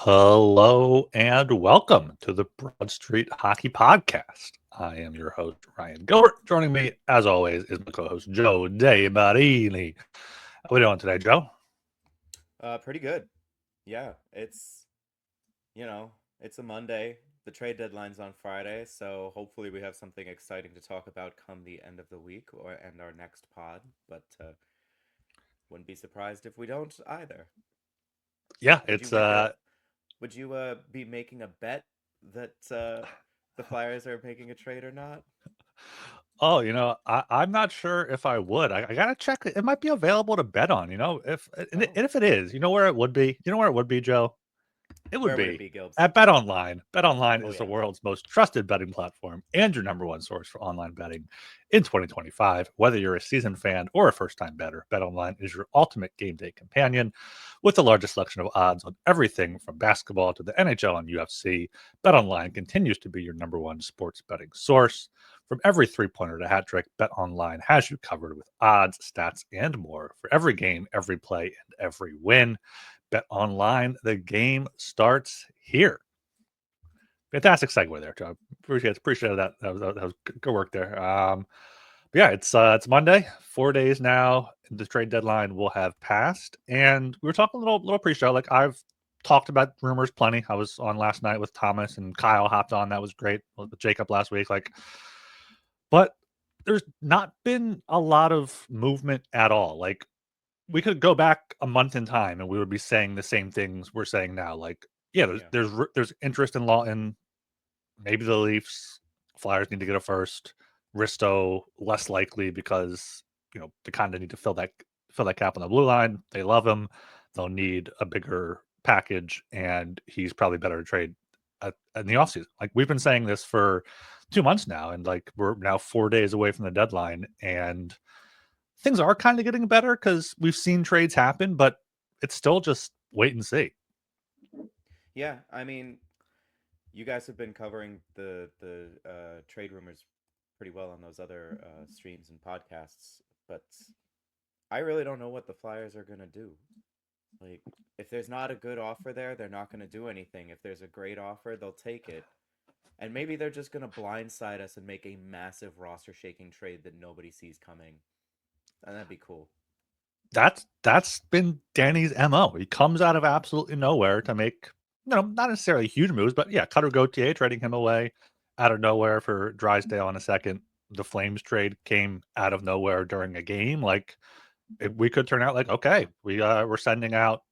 Hello and welcome to the Broad Street Hockey Podcast. I am your host, Ryan Gilbert. Joining me, as always, is my co-host, Joe DeMarini. How are we doing today, Joe? Pretty good. Yeah, it's a Monday. The trade deadline's on Friday, so hopefully we have something exciting to talk about come the end of the week or end our next pod. But wouldn't be surprised if we don't either. Yeah, Would you it's make a Would you be making a bet that the Flyers are making a trade or not? oh, I'm not sure if I would. I gotta check. It might be available to bet on, if and Oh, if it is, you know where it would be? You know where it would be, Joe? It would where would it be be, Gilbs? at BetOnline. BetOnline Oh is the yeah. world's most trusted betting platform and your number one source for online betting in 2025. Whether you're a seasoned fan or a first-time bettor, BetOnline is your ultimate game day companion with the largest selection of odds on everything from basketball to the NHL and UFC. BetOnline continues to be your number one sports betting source. From every three-pointer to hat trick, BetOnline has you covered with odds, stats, and more for every game, every play, and every win. Bet online. The game starts here. Fantastic segue there, Joe. Appreciate that. That was good work there. But yeah, it's Monday. 4 days now. The trade deadline will have passed, and we were talking a little pre-show. Like I've talked about rumors plenty. I was on last night with Thomas and Kyle hopped on. That was great. With Jacob last week. But there's not been a lot of movement at all. Like we could go back a month in time and we would be saying the same things we're saying now. Like, yeah, there's Yeah. there's there's interest in law in maybe the Leafs. Flyers need to get a first. Risto less likely because they kind of need to fill that cap on the blue line. They love him. They'll need a bigger package, and he's probably better to trade in the offseason. Like we've been saying this for 2 months now, and like we're now 4 days away from the deadline, and things are kind of getting better because we've seen trades happen, but it's still just wait and see. Yeah, I mean, you guys have been covering the trade rumors pretty well on those other streams and podcasts, but I really don't know what the Flyers are gonna do. Like, if there's not a good offer there, they're not gonna do anything. If there's a great offer, they'll take it. And maybe they're just gonna blindside us and make a massive roster shaking trade that nobody sees coming. And that'd be cool. That's been Danny's MO. He comes out of absolutely nowhere to make, not necessarily huge moves, but yeah, Cutter Gauthier trading him away out of nowhere for Drysdale in a second. The Flames trade came out of nowhere during a game. Like we could turn out like, okay, we're sending out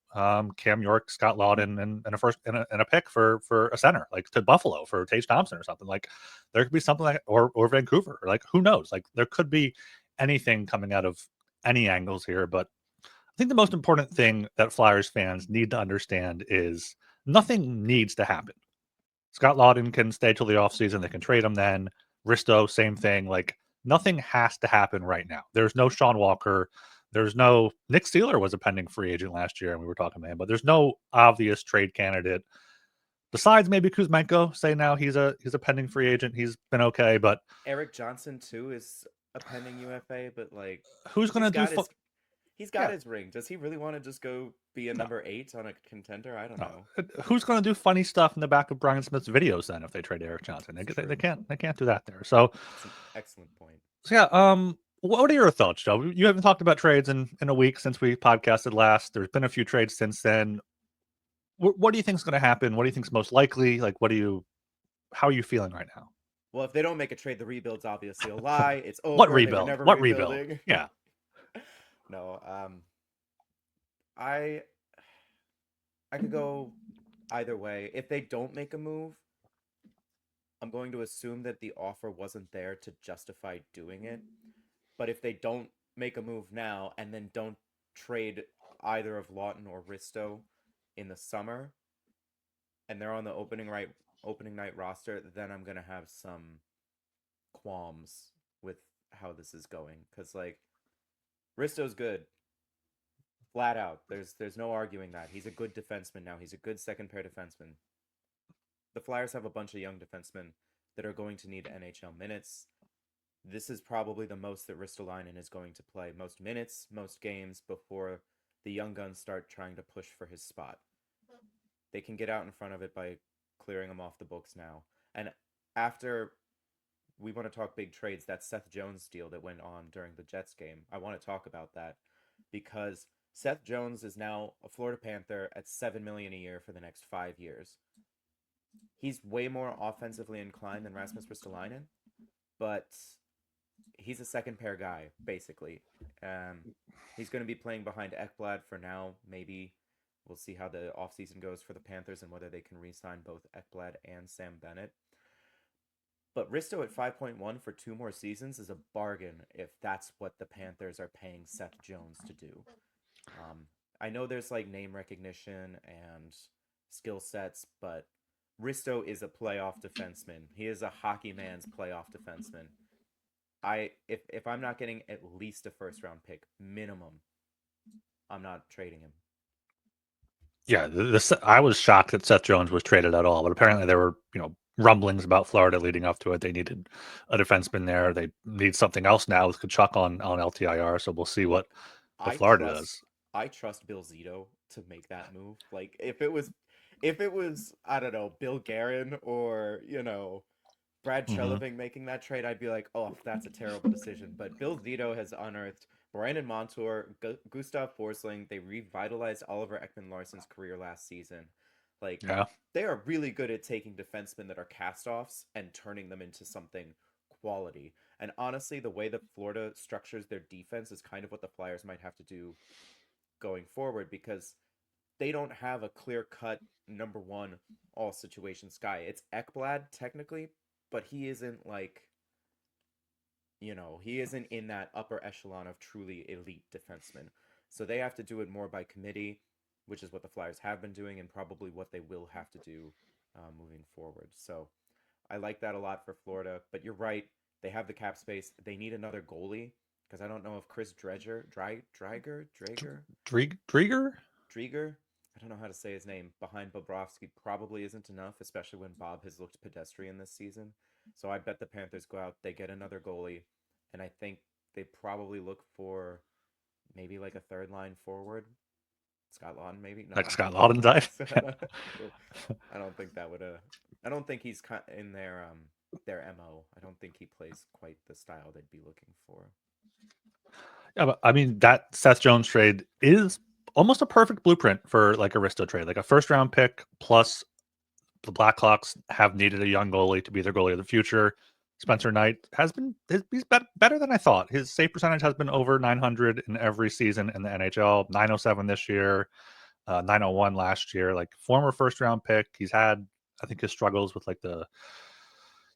Cam York, Scott Laughton, and a first and a pick for a center, like to Buffalo for Tage Thompson or something. Like there could be something like or Vancouver. Like who knows? Like there could be anything coming out of any angles here. But I think the most important thing that Flyers fans need to understand is nothing needs to happen. Scott Laughton can stay till the offseason. They can trade him then. Risto, same thing. Like nothing has to happen right now. There's no Sean Walker. There's no Nick Steeler was a pending free agent last year, and we were talking to him, but there's no obvious trade candidate besides maybe Kuzmenko. Say now he's a pending free agent. He's been okay, but Eric Johnson too is a pending UFA, but like who's he's gonna do? got his he's got Yeah, his ring. Does he really want to just go be a no, number 8 on a contender? I don't no. know. Who's gonna do funny stuff in the back of Brian Smith's videos then if they trade Eric Johnson? They, It's they, they true. can't they can't do that there. So That's an excellent point. yeah, what are your thoughts, Joe? You haven't talked about trades in a week since we podcasted last. There's been a few trades since then. What do you think is going to happen? What do you think is most likely? Like, how are you feeling right now? Well, if they don't make a trade, the rebuild's obviously a lie. It's What over. They were rebuild? never What rebuild? rebuilding. Yeah, No, I I could go either way. If they don't make a move, I'm going to assume that the offer wasn't there to justify doing it. But if they don't make a move now and then don't trade either of Lawton or Risto in the summer, and they're on the opening night roster, then I'm gonna have some qualms with how this is going. Cause like Risto's good, flat out. There's no arguing that. He's a good defenseman now. He's a good second pair defenseman. The Flyers have a bunch of young defensemen that are going to need NHL minutes. This is probably the most that Ristolainen is going to play. Most minutes, most games before the young guns start trying to push for his spot. They can get out in front of it by clearing him off the books now. And after we want to talk big trades, that Seth Jones deal that went on during the Jets game, I want to talk about that because Seth Jones is now a Florida Panther at $7 million a year for the next 5 years. He's way more offensively inclined than Rasmus Ristolainen, but he's a second pair guy basically. He's going to be playing behind Ekblad for now. Maybe we'll see how the offseason goes for the Panthers and whether they can re-sign both Ekblad and Sam Bennett. But Risto at 5.1 for 2 more seasons is a bargain if that's what the Panthers are paying Seth Jones to do. I know there's like name recognition and skill sets, but Risto is a playoff defenseman. He is a hockey man's playoff defenseman. If I'm not getting at least a first round pick minimum, I'm not trading him. Yeah, I was shocked that Seth Jones was traded at all, but apparently there were rumblings about Florida leading up to it. They needed a defenseman there. They need something else now with Kachuk on LTIR. So we'll see what Florida does. I trust Bill Zito to make that move. Like if it was I don't know, Bill Guerin or Brad Treliving making that trade, I'd be like, oh, that's a terrible decision. But Bill Zito has unearthed Brandon Montour, Gustav Forsling. They revitalized Oliver Ekman-Larsson's career last season. Like, Yeah. they are really good at taking defensemen that are cast-offs and turning them into something quality. And honestly, the way that Florida structures their defense is kind of what the Flyers might have to do going forward because they don't have a clear-cut number one all situations guy. It's Ekblad, technically, but he isn't like, he isn't in that upper echelon of truly elite defensemen. So they have to do it more by committee, which is what the Flyers have been doing and probably what they will have to do moving forward. So I like that a lot for Florida. But you're right. They have the cap space. They need another goalie because I don't know if Chris Dreger, Drieger, I don't know how to say his name, behind Bobrovsky probably isn't enough, especially when Bob has looked pedestrian this season. So I bet the Panthers go out, they get another goalie, and I think they probably look for maybe like a third line forward. Scott Laughton, maybe? No, Like I'm Scott joking. Laughton type. I don't think that would I don't think he's in their MO. I don't think he plays quite the style they'd be looking for. Yeah, but I mean that Seth Jones trade is almost a perfect blueprint for like a Risto trade, like a first round pick plus the Blackhawks have needed a young goalie to be their goalie of the future. Spencer Knight has been he's better than I thought. His save percentage has been over 900 in every season in the NHL. 907 this year, 901 last year. Like former first round pick. He's had I think his struggles with like the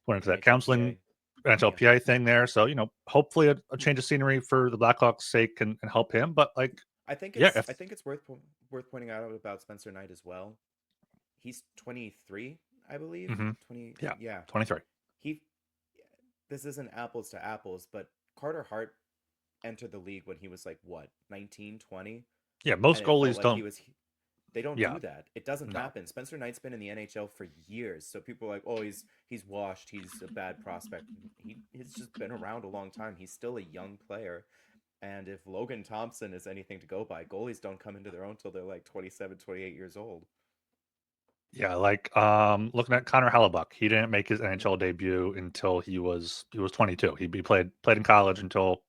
went into that counseling NHLPA thing there. So hopefully a change of scenery for the Blackhawks' sake can help him. But like I think it's worth pointing out about Spencer Knight as well. He's 23, I believe. 20. Yeah. 23. This isn't apples to apples, but Carter Hart entered the league when he was like what, 19, 20? Yeah, most And it felt goalies like don't. They don't do that. It doesn't No. happen. Spencer Knight's been in the NHL for years, so people are like, "Oh, he's washed. He's a bad prospect." He's just been around a long time. He's still a young player. And if Logan Thompson is anything to go by, goalies don't come into their own till they're like 27, 28 years old. Yeah, like looking at Connor Hellebuck, he didn't make his NHL debut until he was 22. He played in college until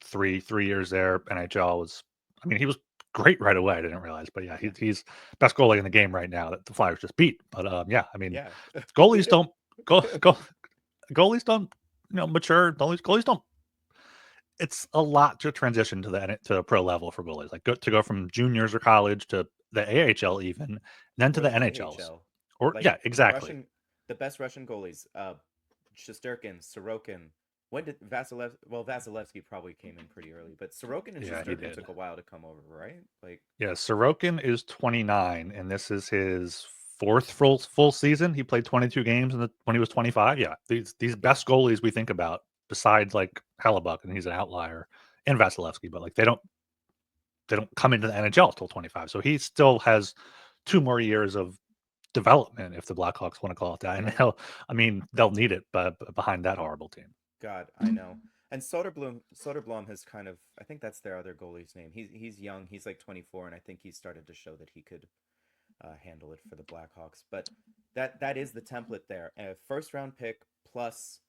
3 years there. NHL was, I mean, he was great right away. I didn't realize, but yeah, he's best goalie in the game right now that the Flyers just beat. But yeah, I mean, Yeah. goalies don't goalies don't mature. Goalies don't. It's a lot to transition to the pro level for goalies. Like to go from juniors or college to the AHL even, and then to Or the the NHLs. AHL. Or Like yeah, exactly. The best Russian goalies, Shesterkin, Sorokin. When did Vasilevsky? Well, Vasilevsky probably came in pretty early, but Sorokin and Yeah, he Shesterkin did. took a while to come over, right? Like, Yeah, Sorokin is 29, and this is his fourth full season. He played 22 games when he was 25. Yeah, these best goalies we think about, besides like Hellebuck, and he's an outlier, and Vasilevsky, but like they don't come into the NHL till 25. So he still has 2 more years of development, if the Blackhawks want to call it that. And they'll need it, but behind that horrible team. God, I know. And Soderblom has kind of, I think that's their other goalie's name. He's young. He's like 24, and I think he started to show that he could handle it for the Blackhawks. But that is the template there. A first round pick plus,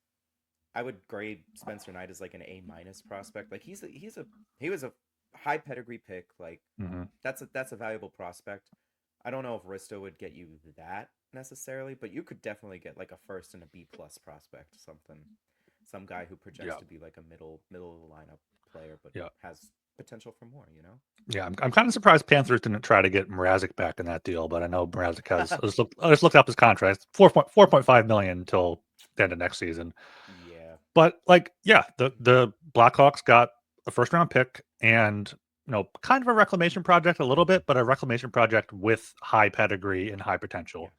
I would grade Spencer Knight as like an A minus prospect. Like he was a high pedigree pick. Like Mm-hmm. that's a valuable prospect. I don't know if Risto would get you that necessarily, but you could definitely get like a first and a B plus prospect, some guy who projects Yeah. to be like a middle of the lineup player, but Yeah. has potential for more. Yeah, I'm kind of surprised Panthers didn't try to get Mrazek back in that deal, but I know Mrazek has. I just looked up his contract, 4.5 million until the end of next season. Yeah, But like, yeah, the Blackhawks got a first round pick and kind of a reclamation project a little bit, but a reclamation project with high pedigree and high potential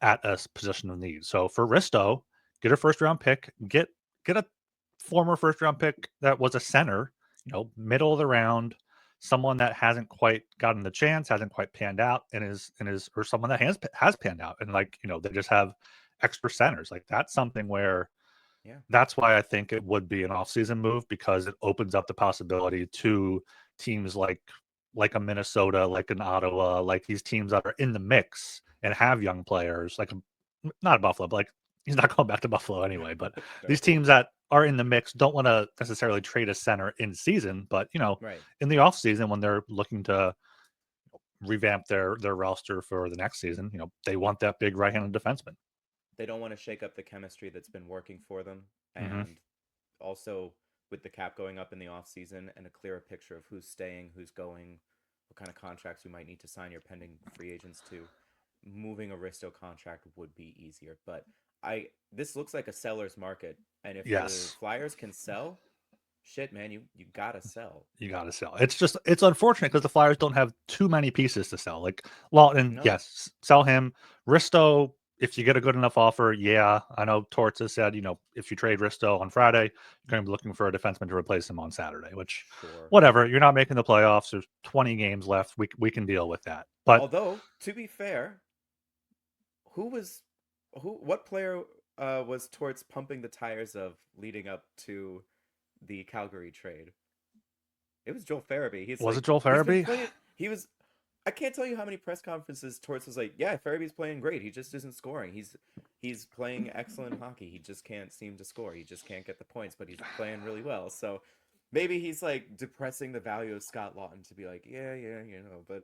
yeah, at a position of need. So for Risto, get a first round pick, get a former first round pick that was a center, middle of the round, someone that hasn't quite gotten the chance, hasn't quite panned out, and is or someone that has panned out, and like they just have extra centers. Like that's something where yeah. that's why I think it would be an off-season move because it opens up the possibility to teams like a Minnesota, like an Ottawa, like these teams that are in the mix and have young players, like not a Buffalo, but like he's not going back to Buffalo anyway. But these No, teams that are in the mix don't want to necessarily trade a center in season, but right. in the off-season when they're looking to revamp their roster for the next season, they want that big right-handed defenseman. They don't want to shake up the chemistry that's been working for them, Mm-hmm. and also with the cap going up in the off season and a clearer picture of who's staying, who's going, what kind of contracts you might need to sign your pending free agents to, moving a Risto contract would be easier. But I this looks like a seller's market, and if the Yes. Flyers can sell, shit, man, you gotta sell. You got to sell. It's unfortunate because the Flyers don't have too many pieces to sell. Like Laughton, No, yes, sell him. Risto, if you get a good enough offer, yeah. I know Torts has said, if you trade Risto on Friday, you're going to be looking for a defenseman to replace him on Saturday. Which, sure. whatever. You're not making the playoffs. There's 20 games left. We can deal with that. But Although to be fair, who was what player was Torts pumping the tires of leading up to the Calgary trade? It was Joel Farabee. He's was like, it Joel he's been Farabee? playing. He was. I can't tell you how many press conferences Torts was like, yeah, Farabee's playing great. He just isn't scoring. He's playing excellent hockey. He just can't seem to score. He just can't get the points, but he's playing really well. So maybe he's like depressing the value of Scott Laughton to be like, yeah, but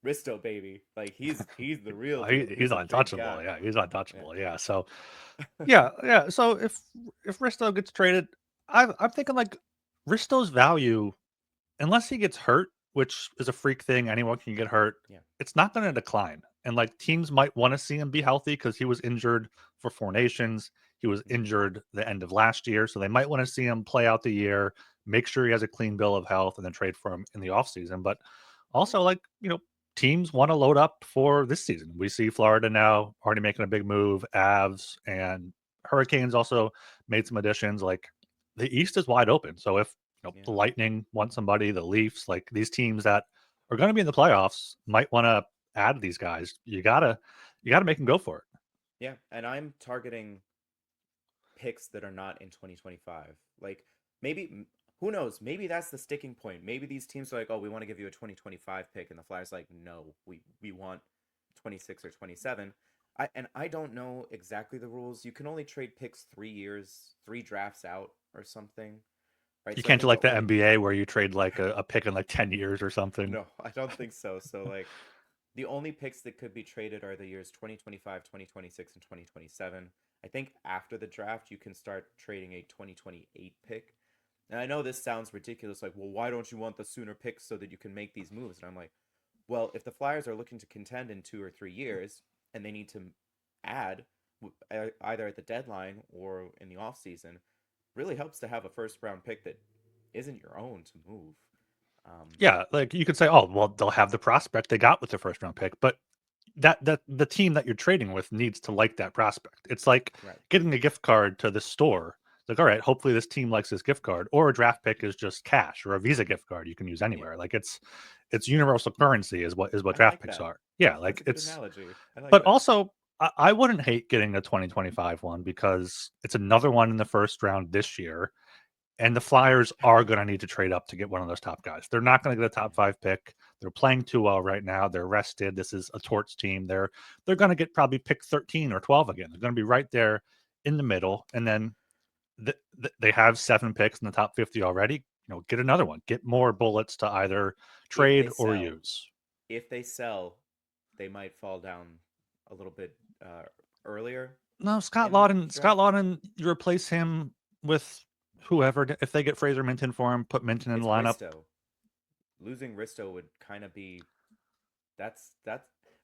Risto baby, like he's the real deal. He's He's a big untouchable. guy. Yeah, he's untouchable. Yeah. Yeah. So yeah. So if Risto gets traded, I'm thinking like Risto's value, unless he gets hurt, which is a freak thing, anyone can get hurt, Yeah. it's not going to decline. And like teams might want to see him be healthy because he was injured for 4 Nations. He was Mhm. injured the end of last year. So they might want to see him play out the year, make sure he has a clean bill of health, and then trade for him in the offseason. But Yeah. also, like, teams want to load up for this season. We see Florida now already making a big move, Avs and Hurricanes also made some additions. Like the East is wide open. So if Yeah. the Lightning want somebody, the Leafs, like these teams that are going to be in the playoffs might want to add these guys. You gotta make them go for it. Yeah. And I'm targeting picks that are not in 2025. Like maybe who knows? Maybe that's the sticking point. Maybe these teams are like, "Oh, we want to give you a 2025 pick," and the Flyers like, "No, we want 26 or 27." I don't know exactly the rules. You can only trade picks 3 years, 3 drafts out or something, right? You So I can't do think the like the only NBA where you trade like a pick in like 10 years or something. no, I don't think so. So like the only picks that could be traded are the years 2025, 2026, and 2027. I think after the draft, you can start trading a 2028 pick. And I know this sounds ridiculous, like, well, why don't you want the sooner picks so that you can make these moves? And I'm like, well, if the Flyers are looking to contend in 2 or 3 years and they need to add either at the deadline or in the offseason, really helps to have a first round pick that isn't your own to move. Um, Yeah, like you could say, oh, well, they'll have the prospect they got with the first round pick, but that the team that you're trading with needs to like that prospect. It's like right. getting a gift card to the store. It's like, all right, hopefully this team likes this gift card, or a draft pick is just cash, or a Visa gift card you can use Yeah. anywhere. Like it's universal currency is what I draft like picks that. are. Yeah, That's like a good it's. analogy. I like But that. also, I wouldn't hate getting the 2025 one because it's another one in the first round this year. And the Flyers are going to need to trade up to get one of those top guys. They're not going to get a top Yeah. 5 pick. They're playing too well right now. They're rested. This is a Torts team. They're going to get probably pick 13 or 12 again. They're going to be right there in the middle, and then they have 7 picks in the top 50 already. Get another one. Get more bullets to either trade or use. If they sell, they might fall down a little bit earlier. No, Scott Laughton, you replace him with whoever. If they get Fraser Minton for him, put Minton in the lineup. Risto. Losing Risto would kind of be that's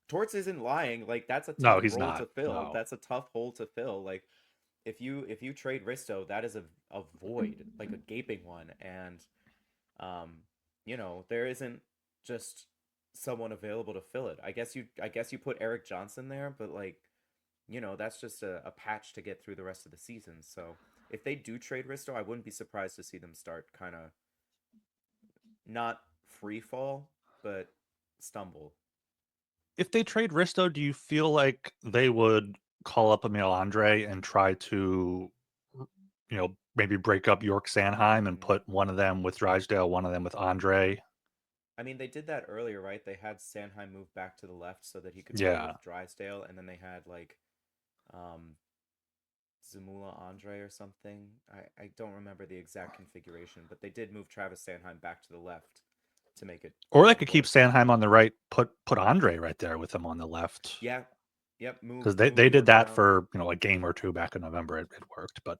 Torts isn't lying. Like that's a tough role to fill. No. That's a tough hole to fill. Like if you trade Risto, that is a void, like a gaping one, and there isn't just someone available to fill it. I guess you put Eric Johnson there, but like that's just a patch to get through the rest of the season. So if they do trade Risto, I wouldn't be surprised to see them start kind of not free fall, but stumble. If they trade Risto, do you feel like they would call up Emil Andre and try to, maybe break up York Sanheim and put one of them with Drysdale, one of them with Andre? I mean, they did that earlier, right? They had Sanheim move back to the left so that he could play with Drysdale, and then they had like Zamula Andre or something. I don't remember the exact configuration, but they did move Travis Sanheim back to the left to make it. Or they could keep Sanheim on the right, put Andre right there with him on the left. Yeah. Yep. Because they did that for a game or two back in November. It worked, but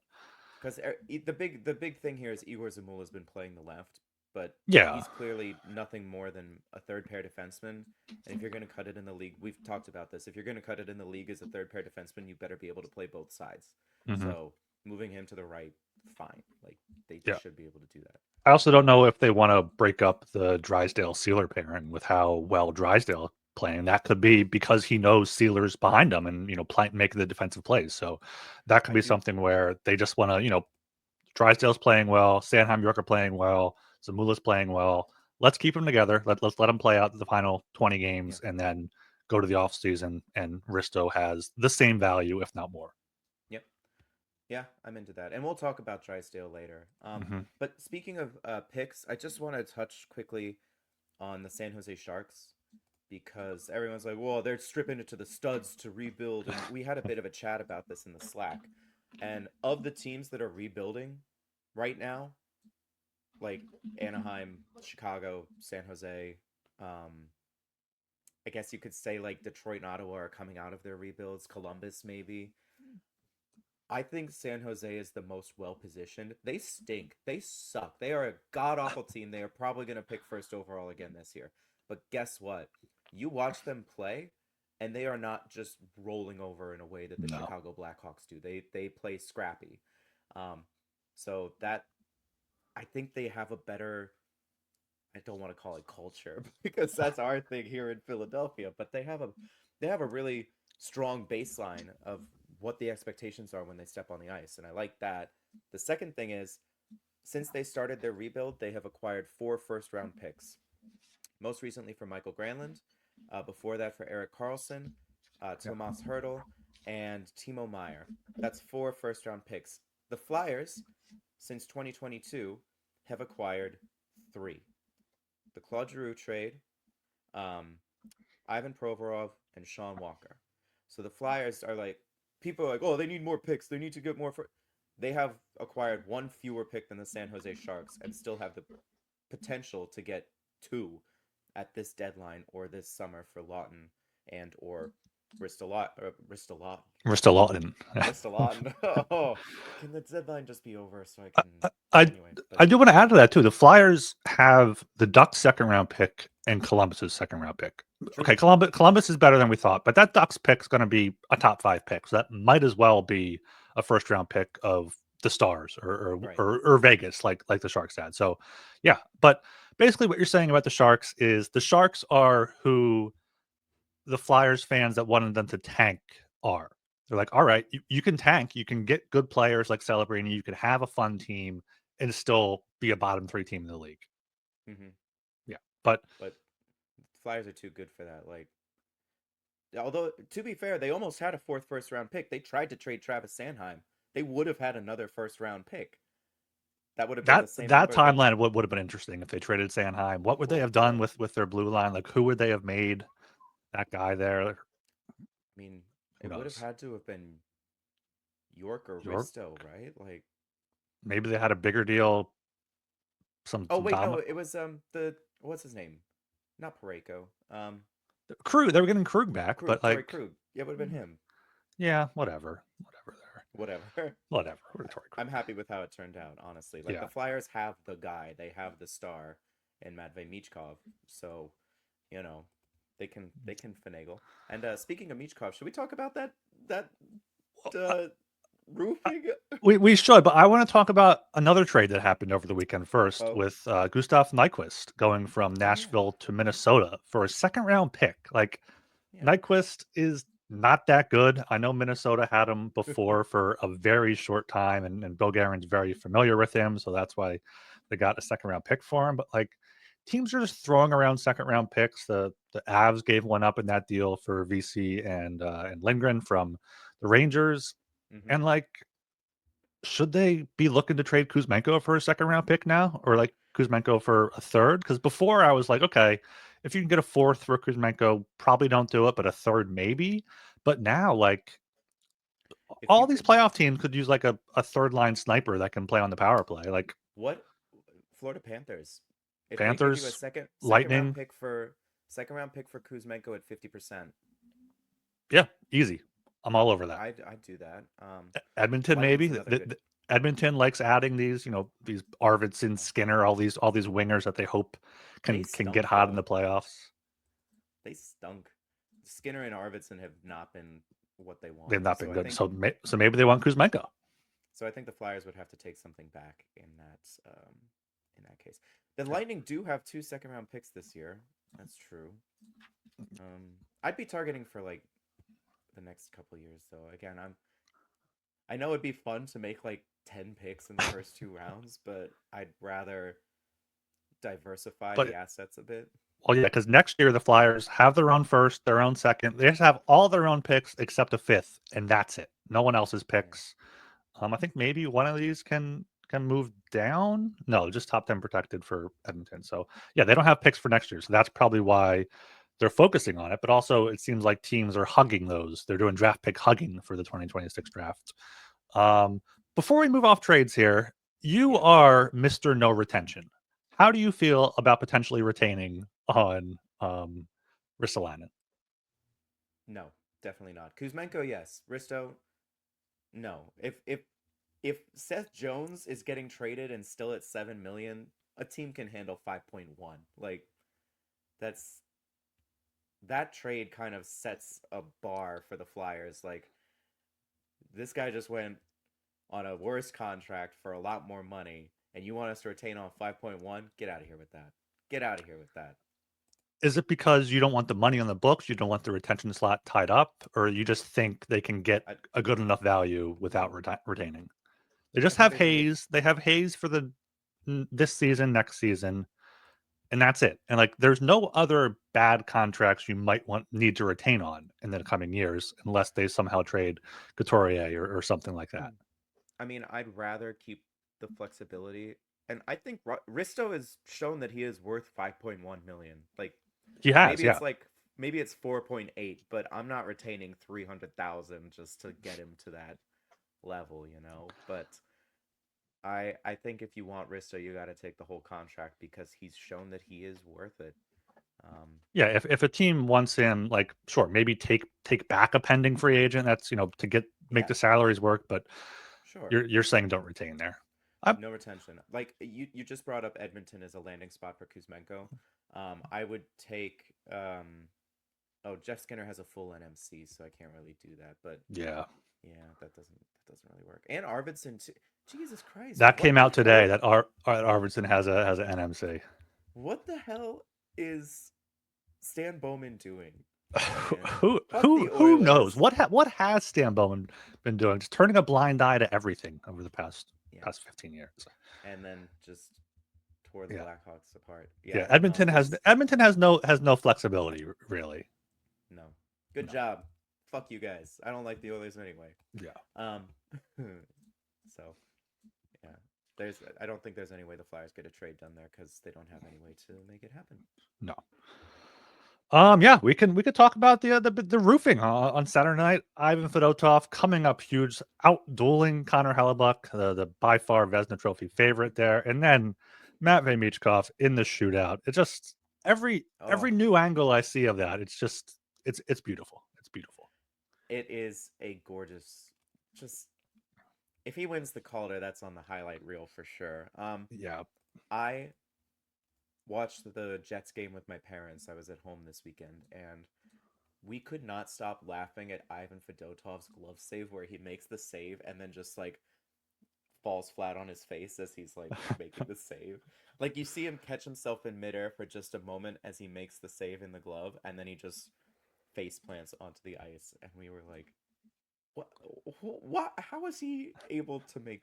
because the big thing here is Igor Zamula has been playing the left, but he's clearly nothing more than a third pair defenseman. And if you're going to cut it in the league, we've talked about this. If you're going to cut it in the league as a third pair defenseman, you better be able to play both sides. Mm-hmm. So moving him to the right, fine. Like they should be able to do that. I also don't know if they want to break up the Drysdale Sealer pairing with how well Drysdale playing. That could be because he knows Sealer's behind him and make the defensive plays. So that could be something where they just want to Drysdale's playing well, Sanheim, York are playing well, Zamula's playing well. Let's keep them together. Let's let them play out the final 20 games and then go to the offseason, and Risto has the same value, if not more. Yep. Yeah, I'm into that. And we'll talk about Drysdale later. But speaking of picks, I just want to touch quickly on the San Jose Sharks because everyone's like, well, they're stripping it to the studs to rebuild. And we had a bit of a chat about this in the Slack. And of the teams that are rebuilding right now, like Anaheim, Chicago, San Jose, I guess you could say like Detroit and Ottawa are coming out of their rebuilds, Columbus maybe. I think San Jose is the most well-positioned. They stink. They suck. They are a god-awful team. They are probably going to pick first overall again this year. But guess what? You watch them play, and they are not just rolling over in a way that the Chicago Blackhawks do. They play scrappy. So that I think they have a better, I don't want to call it culture because that's our thing here in Philadelphia, but they have a really strong baseline of what the expectations are when they step on the ice, and I like that. The second thing is, since they started their rebuild, they have acquired 4 first-round picks. Most recently for Michael Granlund, before that for Erik Karlsson, Tomas Hertl, and Timo Meier. That's 4 first-round picks. The Flyers, since 2022, have acquired 3. The Claude Giroux trade, Ivan Provorov, and Sean Walker. So the Flyers are like, people are like, oh, they need more picks. They need to get more. They have acquired 1 fewer pick than the San Jose Sharks and still have the potential to get 2 at this deadline or this summer for Laughton and or Ristolainen. Oh, can the deadline just be over so I can? I do want to add to that too. The Flyers have the Ducks' second-round pick and Columbus's second-round pick. True. Okay, Columbus is better than we thought, but that Ducks pick is going to be a top 5 pick, so that might as well be a first-round pick of the Stars or Vegas, like the Sharks had. So, yeah, but basically what you're saying about the Sharks is the Sharks are who the Flyers fans that wanted them to tank are. They're like, all right, you can tank, you can get good players like Celebrini, you can have a fun team and still be a bottom 3 team in the league. Mm-hmm. Yeah, but Flyers are too good for that. Like, although to be fair, they almost had a 4th first-round pick. They tried to trade Travis Sanheim. They would have had another first-round pick. That would have been the same that number. timeline would have been interesting if they traded Sanheim. What would they have done with their blue line? Like, who would they have made that guy there? I mean, Who it would have knows? had to have been York or York? Risto, right? Like, Maybe they had a bigger deal. Some oh wait, no, Dom it was the what's his name? Not Pareko. Krug. They were getting Krug back, but Krug, Torrey like, Krug. Yeah, it would have been him. yeah, whatever. There. Whatever. Whatever. Torrey Krug. I'm happy with how it turned out, honestly. Like Yeah. the Flyers have the guy, they have the star in Matvei Michkov, so you know they can finagle. And speaking of Michkov, should we talk about that uh, roofing? We should, but I want to talk about another trade that happened over the weekend first Oh, with Gustav Nyquist going from oh yeah, Nashville to Minnesota for a second round pick. Like, yeah. Nyquist is not that good. I know Minnesota had him before for a very short time, and Bill Guerin's very familiar with him, so that's why they got a second round pick for him. But like, teams are just throwing around second round picks. The Avs gave one up in that deal for VC and Lindgren from the Rangers, Mm-hmm. and like, should they be looking to trade Kuzmenko for a second round pick now, or like Kuzmenko for a third? Because before I was like, okay, if you can get a fourth for Kuzmenko, probably don't do it, but a third maybe. But now, like, If you all these could, playoff teams could use like a third line sniper that can play on the power play. Like, what Florida Panthers? If they give you a Panthers, second round Lightning, pick for Kuzmenko at 50%, yeah, easy. I'm all over that. I'd do that. Edmonton, Lightning's maybe. another good. Edmonton likes adding these, these Arvidsson, Skinner, all these wingers that they hope They can get stunk hot in though. the playoffs. They stunk. Skinner and Arvidsson have not been what they They've want. not been good. So maybe they want Kuzmenko. So I think the Flyers would have to take something back in that case. The Lightning do have 2 second round picks this year. That's true. I'd be targeting for like the next couple years though. Again, I know it'd be fun to make like 10 picks in the first 2 rounds, but I'd rather diversify the But assets a bit. well, yeah, because next year the Flyers have their own first, their own second. They just have all their own picks except a fifth, and that's it. No one else's Yeah. picks. I think maybe one of these can move down. No, just top 10 protected for Edmonton. So yeah, they don't have picks for next year. So that's probably why they're focusing on it. But also, it seems like teams are hugging those. They're doing draft pick hugging for the 2026 draft. Before we move off trades here, you Yeah. are Mr. No Retention. How do you feel about potentially retaining on Ristolainen? No, definitely not. Kuzmenko, yes. Risto, no. If Seth Jones is getting traded and still at 7 million, a team can handle 5.1. Like that trade kind of sets a bar for the Flyers. Like this guy just went on a worse contract for a lot more money and you want us to retain on 5.1? Get out of here with that. Get out of here with that. Is it because you don't want the money on the books, you don't want the retention slot tied up, or you just think they can get I, a good enough value without retaining? They I just think have they can get Hayes. They have Hayes for this season, next season, and that's it. And like, there's no other bad contracts you might need to retain on in the coming years, unless they somehow trade Couturier or something like that. I mean, I'd rather keep the flexibility, and I think Risto has shown that he is worth 5.1 million. Like He has, maybe yeah. it's like maybe it's 4.8, but I'm not retaining 300,000 just to get him to that level, you know. But I think if you want Risto, you got to take the whole contract because he's shown that he is worth it. Yeah, if a team wants him, like, sure, maybe take back a pending free agent. That's to make Yeah, the salaries work, but sure. you're saying don't retain there. I, No retention. Like you just brought up Edmonton as a landing spot for Kuzmenko. I would take oh, Jeff Skinner has a full NMC, so I can't really do that. But yeah, yeah, that doesn't really work. And Arvidsson too. Jesus Christ, that what came the out today hell? that Arvidsson has an NMC. What the hell is Stan Bowman doing? Man, fuck Who the who knows Oilers. what has Stan Bowman been doing? Just turning a blind eye to everything over the past Yeah, 15 years. and then just tore the Yeah, Blackhawks apart. Yeah, yeah. no, this Edmonton has no flexibility really. no. Good No. job. Fuck you guys. I don't like the Oilers anyway. Yeah. Um, so yeah, I don't think there's any way the Flyers get a trade done there because they don't have any way to make it happen. No. Yeah, we could talk about the roofing on Saturday night. Ivan Fedotov coming up huge, out dueling Connor Hellebuck, the by far Vezina Trophy favorite there, and then Matvei Michkov in the shootout. It just every new angle I see of that, it's just it's beautiful. It's beautiful. It is a gorgeous. Just if he wins the Calder, that's on the highlight reel for sure. Yeah. I watched the Jets game with my parents. I was at home this weekend, and we could not stop laughing at Ivan Fedotov's glove save, where he makes the save and then just like falls flat on his face as he's like making the save. Like you see him catch himself in midair for just a moment as he makes the save in the glove, and then he just face plants onto the ice, and we were like, What? How is he able to make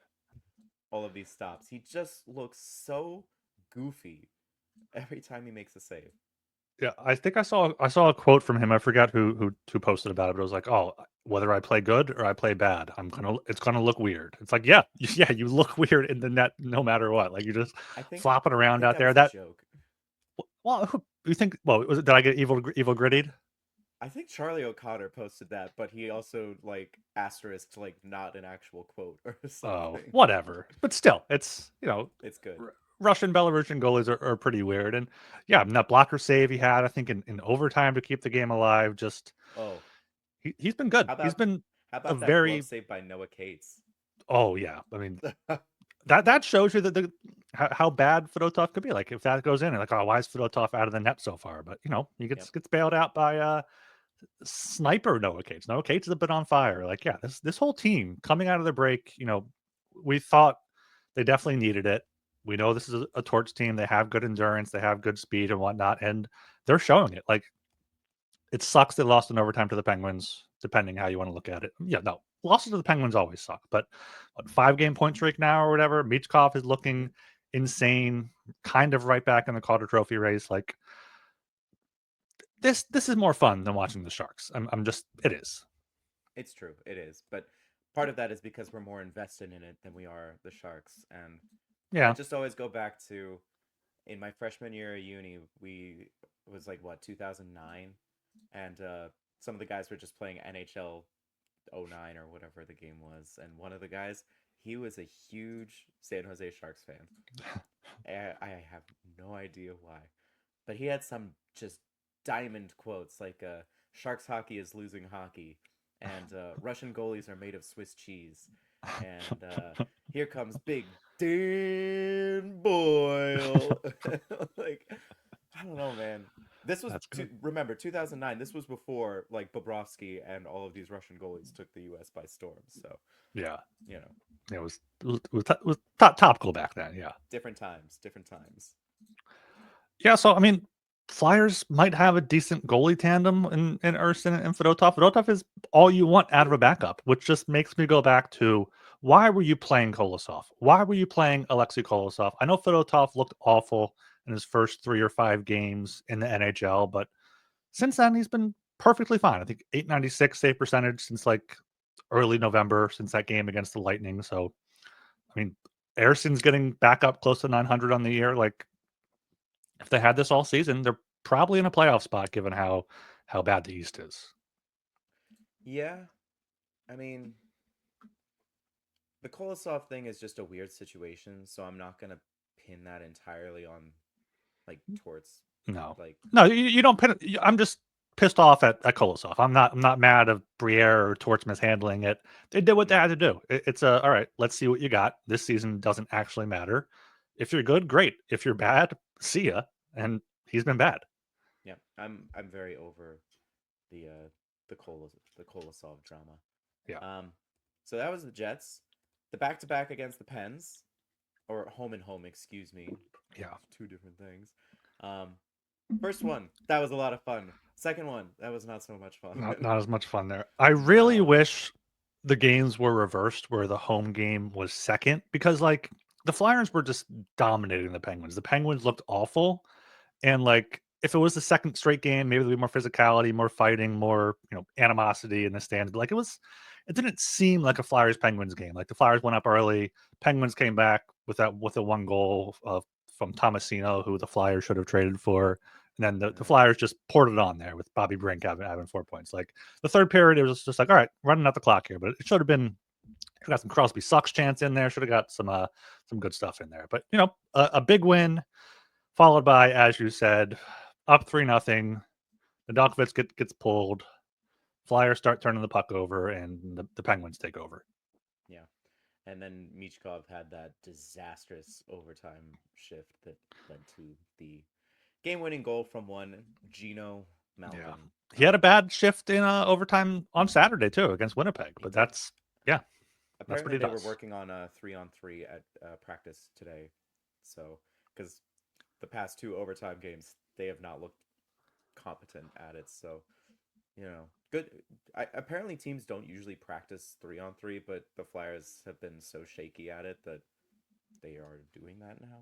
all of these stops? He just looks so goofy every time he makes a save. Yeah, I think I saw a quote from him. I forgot who posted about it, but it was like, "Oh, whether I play good or I play bad, it's gonna look weird." It's like, yeah, yeah, you look weird in the net no matter what. Like you're just flopping around out there. That was a joke. Well, you think? Well, did I get evil grittied? I think Charlie O'Connor posted that, but he also like asterisked like not an actual quote or something. Oh, whatever. But still, it's it's good. Russian Belarusian goalies are pretty weird, and yeah, that blocker save he had, I think in overtime to keep the game alive. Just he's been good. He's been how about that glove save by Noah Cates? Oh yeah, I mean that shows you that how bad Fedotov could be. Like if that goes in, and like, oh, why is Fedotov out of the net so far? But he gets bailed out by sniper Noah Cates. Noah Cates has been on fire. Like yeah, this whole team coming out of the break, we thought they definitely needed it. We know this is a Torch team. They have good endurance, they have good speed and whatnot, and they're showing it. Like it sucks they lost in overtime to the Penguins, depending how you want to look at it. Yeah, no, losses to the Penguins always suck. But what, 5-game point streak now or whatever? Michkov is looking insane, kind of right back in the Calder Trophy race. Like this is more fun than watching the Sharks. It is. It's true, it is. But part of that is because we're more invested in it than we are the Sharks. And yeah, I just always go back to in my freshman year at uni, it was like what 2009, and some of the guys were just playing NHL 09 or whatever the game was, and one of the guys, he was a huge San Jose Sharks fan. I have no idea why, but he had some just diamond quotes like Sharks hockey is losing hockey, and Russian goalies are made of Swiss cheese, and here comes Big Dan Boyle. Like, I don't know, man. This was remember 2009. This was before like Bobrovsky and all of these Russian goalies took the U.S. by storm. So yeah, it was topical back then. Yeah, different times. Yeah, so I mean, Flyers might have a decent goalie tandem in Ersin and Fedotov. Fedotov is all you want out of a backup, which just makes me go back to why were you playing Kolosov? Why were you playing Alexei Kolosov? I know Fedotov looked awful in his first 3 or 5 games in the NHL, but since then he's been perfectly fine. I think 896 save percentage since like early November, since that game against the Lightning. So, I mean, Ersin's getting back up close to 900 on the year. Like, if they had this all season, they're probably in a playoff spot given how bad the East is. Yeah. I mean, the Kolosov thing is just a weird situation, so I'm not going to pin that entirely on like Torts. No. Like no, you don't pin it. I'm just pissed off at Kolosov. I'm not mad at Briere or Torts mishandling it. They did what they had to do. It's all right, let's see what you got. This season doesn't actually matter. If you're good, great. If you're bad, see ya. And he's been bad. Yeah, I'm very over the Kolosov drama. Yeah. So that was the Jets. The back-to-back against the Pens, or home and home, excuse me. Yeah, 2 different things. First one, that was a lot of fun. Second one, that was not so much fun. Not as much fun there. I really wish the games were reversed, where the home game was second, because like the Flyers were just dominating the Penguins. The Penguins looked awful, and like if it was the second straight game, maybe there'd be more physicality, more fighting, more animosity in the stands. But like it didn't seem like a Flyers Penguins game. Like the Flyers went up early, Penguins came back with the one goal from Tomasino, who the Flyers should have traded for. And then the Flyers just poured it on there with Bobby Brink having 4 points. Like the third period, it was just like, all right, running out the clock here, but it should have been. Should got some Crosby Sucks chance in there. Should have got some good stuff in there. But a big win followed by, as you said, up 3-0. The gets pulled. Flyers start turning the puck over, and the Penguins take over. Yeah. And then Michkov had that disastrous overtime shift that led to the game-winning goal from one Gino Malkin. Yeah. He had a bad shift in overtime on Saturday too against Winnipeg, but that's apparently that's they were working on a 3-on-3 at practice today. So because the past 2 overtime games they have not looked competent at it. So good. Apparently teams don't usually practice 3-on-3, but the Flyers have been so shaky at it that they are doing that now.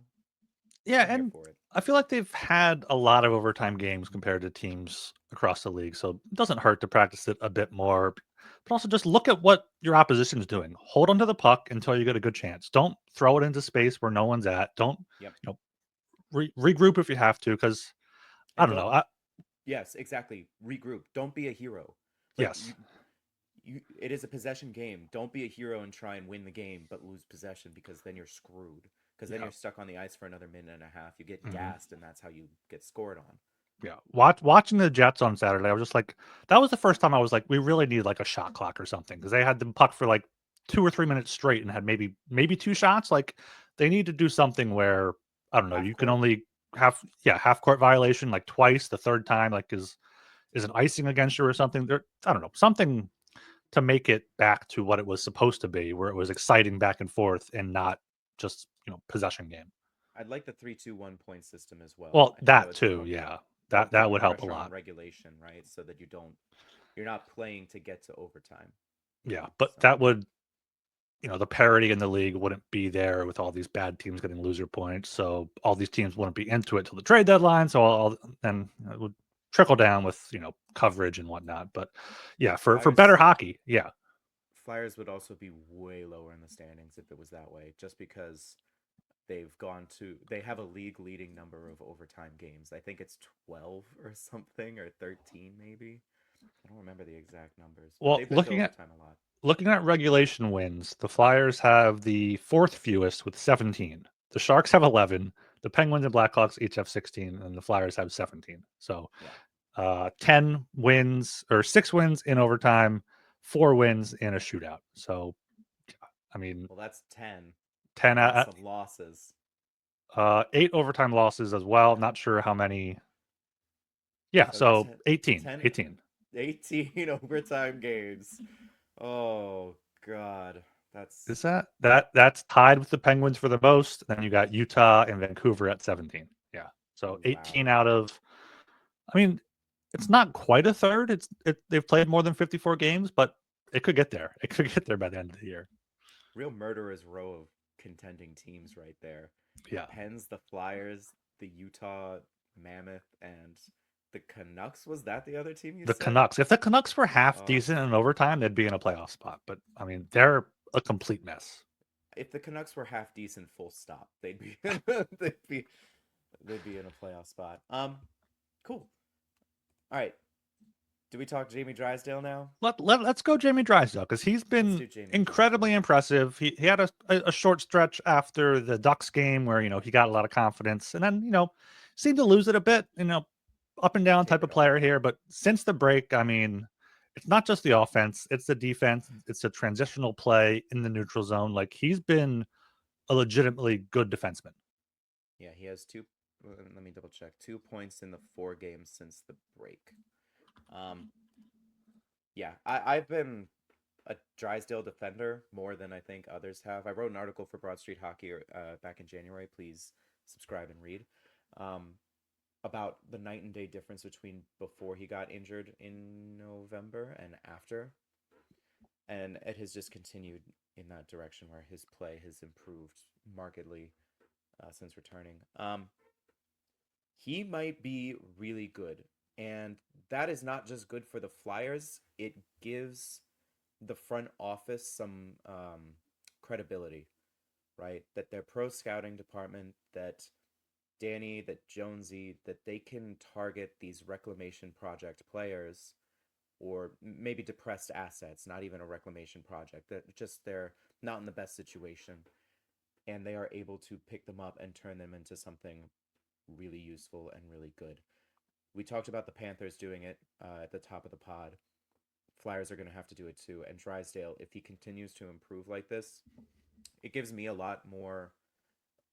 Yeah, and I feel like they've had a lot of overtime games compared to teams across the league, so it doesn't hurt to practice it a bit more. But also just look at what your opposition is doing. Hold onto the puck until you get a good chance. Don't throw it into space where no one's at. Don't regroup if you have to, because I don't know. Yes, exactly. Regroup. Don't be a hero. Yes. It is a possession game. Don't be a hero and try and win the game, but lose possession, because then you're screwed. Because then you're stuck on the ice for another minute and a half. You get gassed, and that's how you get scored on. Yeah, watching the Jets on Saturday, I was just like, that was the first time I was like, we really need like a shot clock or something, because they had the puck for like 2 or 3 minutes straight and had maybe 2 shots. Like they need to do something where I don't know, you can only have half court violation like twice. The third time like is an icing against you or something. There, I don't know, something to make it back to what it was supposed to be, where it was exciting back and forth and not just possession game. I'd like the 3-2-1 point system as well. Well, that too, yeah. That would help a lot. On regulation, right? So that you're not playing to get to overtime. Yeah, but that would, the parity in the league wouldn't be there with all these bad teams getting loser points. So all these teams wouldn't be into it till the trade deadline. So then it would trickle down with coverage and whatnot. But yeah, for better hockey, yeah. Flyers would also be way lower in the standings if it was that way, just because they have a league leading number of overtime games. I think it's 12 or something, or 13 maybe. I don't remember the exact numbers. Well, looking at regulation wins, the Flyers have the 4th fewest with 17. The Sharks have 11. The Penguins and Blackhawks each have 16, and the Flyers have 17. So 10 wins, or 6 wins in overtime, 4 wins in a shootout. So I mean, well, that's 10. 10 out of losses. 8 overtime losses as well. Not sure how many. Yeah, so 18. 18 overtime games. Oh God, that's tied with the Penguins for the most. Then you got Utah and Vancouver at 17. Yeah, so 18 out of. I mean, it's not quite a third. They've played more than 54 games, but it could get there. It could get there by the end of the year. Real murderer's row of contending teams right there. Yeah, Pens, the Flyers, the Utah Mammoth, and the Canucks. Was that the other team you said? Canucks. If the Canucks were half decent in overtime, they'd be in a playoff spot. But I mean, they're a complete mess. If the Canucks were half decent, full stop, they'd be in a playoff spot. Cool. All right. Do we talk Jamie Drysdale now? Let's go Jamie Drysdale, because he's been incredibly impressive. He had a short stretch after the Ducks game where he got a lot of confidence, and then seemed to lose it a bit. Up and down type of player here, but since the break, I mean, it's not just the offense, it's the defense, it's a transitional play in the neutral zone. Like he's been a legitimately good defenseman. Yeah, he has 2. Let me double check. 2 points in the 4 games since the break. Yeah, I've been a Drysdale defender more than I think others have. I wrote an article for Broad Street Hockey back in January. Please subscribe and read. About the night and day difference between before he got injured in November and after. And it has just continued in that direction, where his play has improved markedly since returning. He might be really good. And that is not just good for the Flyers. It gives the front office some credibility. right? That their pro scouting department, that Danny, that Jonesy, that they can target these reclamation project players or maybe depressed assets, not even a reclamation project, that just they're not in the best situation, and they are able to pick them up and turn them into something really useful and really good. We talked about the Panthers doing it at the top of the pod. Flyers are going to have to do it too. And Drysdale, if he continues to improve like this, it gives me a lot more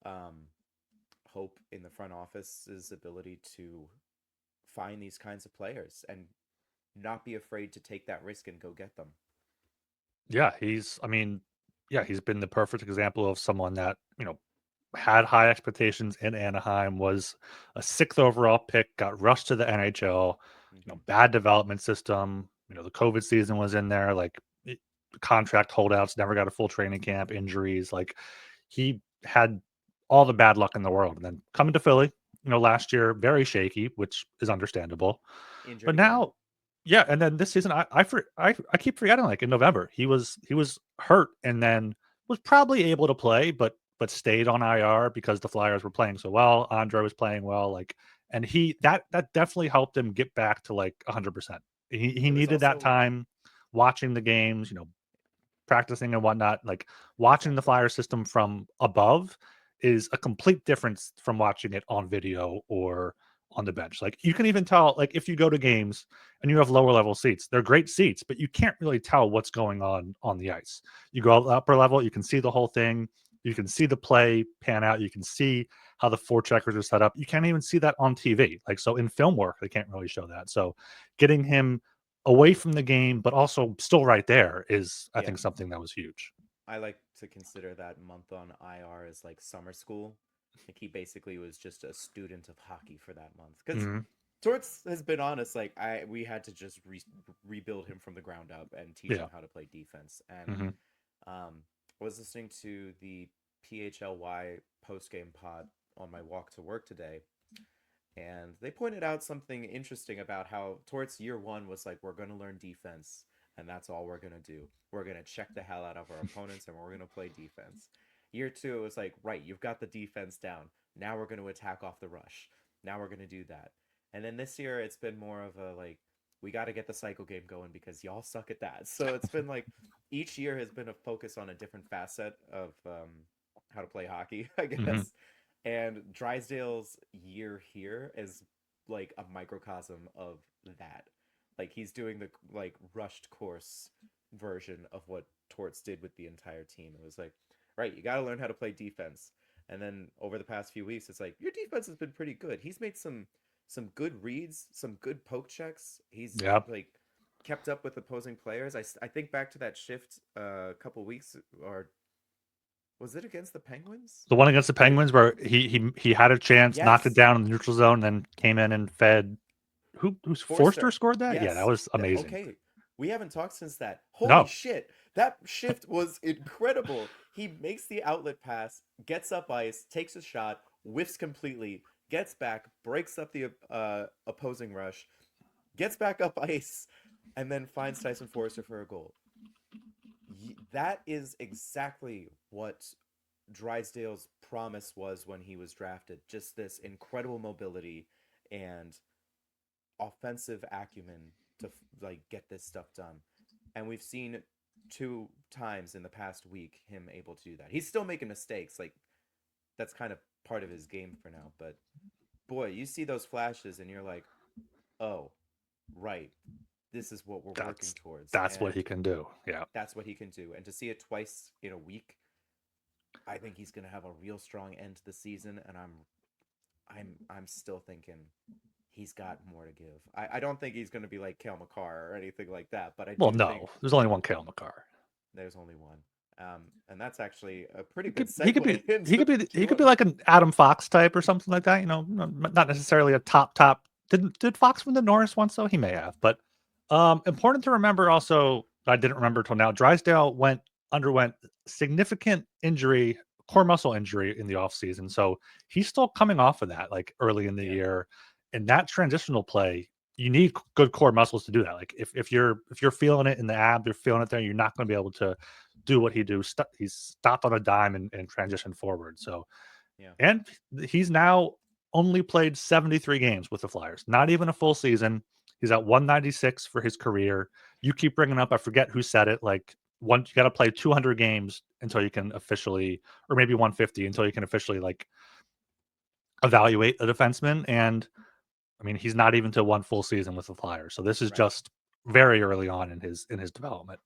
um, hope in the front office's ability to find these kinds of players and not be afraid to take that risk and go get them. Yeah, he's been the perfect example of someone that, had high expectations in Anaheim, was a sixth overall pick, got rushed to the NHL, Mm-hmm. bad development system. The COVID season was in there, like contract holdouts, never got a full training camp, injuries. Like he had all the bad luck in the world. And then coming to Philly, last year, very shaky, which is understandable. Injured But again. now, yeah, and then this season, I keep forgetting. Like in November, he was hurt, and then was probably able to play, but stayed on IR because the Flyers were playing so well. Andrei was playing well, like, and that definitely helped him get back to like 100%. He It was needed that also time watching the games, practicing and whatnot. Like watching the exactly. Flyer system from above is a complete difference from watching it on video or on the bench. Like you can even tell, like if you go to games and you have lower level seats, they're great seats, but you can't really tell what's going on the ice. You go upper level, you can see the whole thing. You can see the play pan out. You can see how the forecheckers are set up. You can't even see that on TV. Like so in film work, they can't really show that. So getting him away from the game, but also still right there is, I Yeah. think, something that was huge. I like to consider that month on IR as like summer school. Like he basically was just a student of hockey for that month. Because Mm-hmm. Torts has been honest, like we had to just rebuild him from the ground up and teach Yeah. him how to play defense. And Mm-hmm. I was listening to the PHLY post game pod on my walk to work today, and they pointed out something interesting about how Torts year one was like, we're going to learn defense, and that's all we're going to do. We're going to check the hell out of our opponents, and we're going to play defense. Year two, it was like, right, you've got the defense down. Now we're going to attack off the rush. Now we're going to do that. And then this year, it's been more of a like, we got to get the cycle game going because y'all suck at that. So it's been like each year has been a focus on a different facet of how to play hockey, I Mm-hmm. guess. And Drysdale's year here is like a microcosm of that. Like he's doing the like rushed course version of what Torts did with the entire team. It was like, right, you got to learn how to play defense. And then over the past few weeks, it's like your defense has been pretty good. He's made some good reads, some good poke checks. He's Yeah. like kept up with opposing players. I think back to that shift a couple weeks, or was it against the Penguins? The one against the Where Penguins where he had a chance, knocked it yes, down in the neutral zone, then came in and fed who's Forster Forster. scored that? Yeah, that Yes. was amazing. Okay. We haven't talked since that. Holy No. shit. That shift was incredible. He makes the outlet pass, gets up ice, takes a shot, whiffs completely, gets back, breaks up the opposing rush, gets back up ice, and then finds Tyson Forster for a goal. That is exactly what Drysdale's promise was when he was drafted. Just this incredible mobility and offensive acumen to like get this stuff done. And we've seen two times in the past week him able to do that. He's still making mistakes. Like that's kind of part of his game for now, but boy, you see those flashes and you're like, "Oh, right. This is what we're working That's towards." that's what And he can do. Yeah. that's what he can do. And to see it twice in a week, I think he's going to have a real strong end to the season and I'm still thinking he's got more to give. I don't think he's going to be like Kale McCarr or anything like that, but I Well, do think no. There's only one Kale McCarr. there's only one. And that's actually a pretty He good could he could be segue into he could be Q1. like an Adam Fox type or something like that. Not necessarily a top. Did Fox win the Norris once though? He may have, but important to remember also. I didn't remember till now. Drysdale underwent significant injury, core muscle injury in the offseason. So he's still coming off of that, like early in the Yeah. year. And that transitional play, you need good core muscles to do that. Like if you're feeling it in the ab, you're feeling it there, you're not going to be able to do what he do. He's stopped on a dime and transitioned forward. So, Yeah. and he's now only played 73 games with the Flyers, not even a full season. He's at 196 for his career. You keep bringing up, I forget who said it, like you got to play 200 games until you can officially, or maybe 150 until you can officially like evaluate a defenseman. And I mean, he's not even to one full season with the Flyers. So this is Right. just very early on in his development.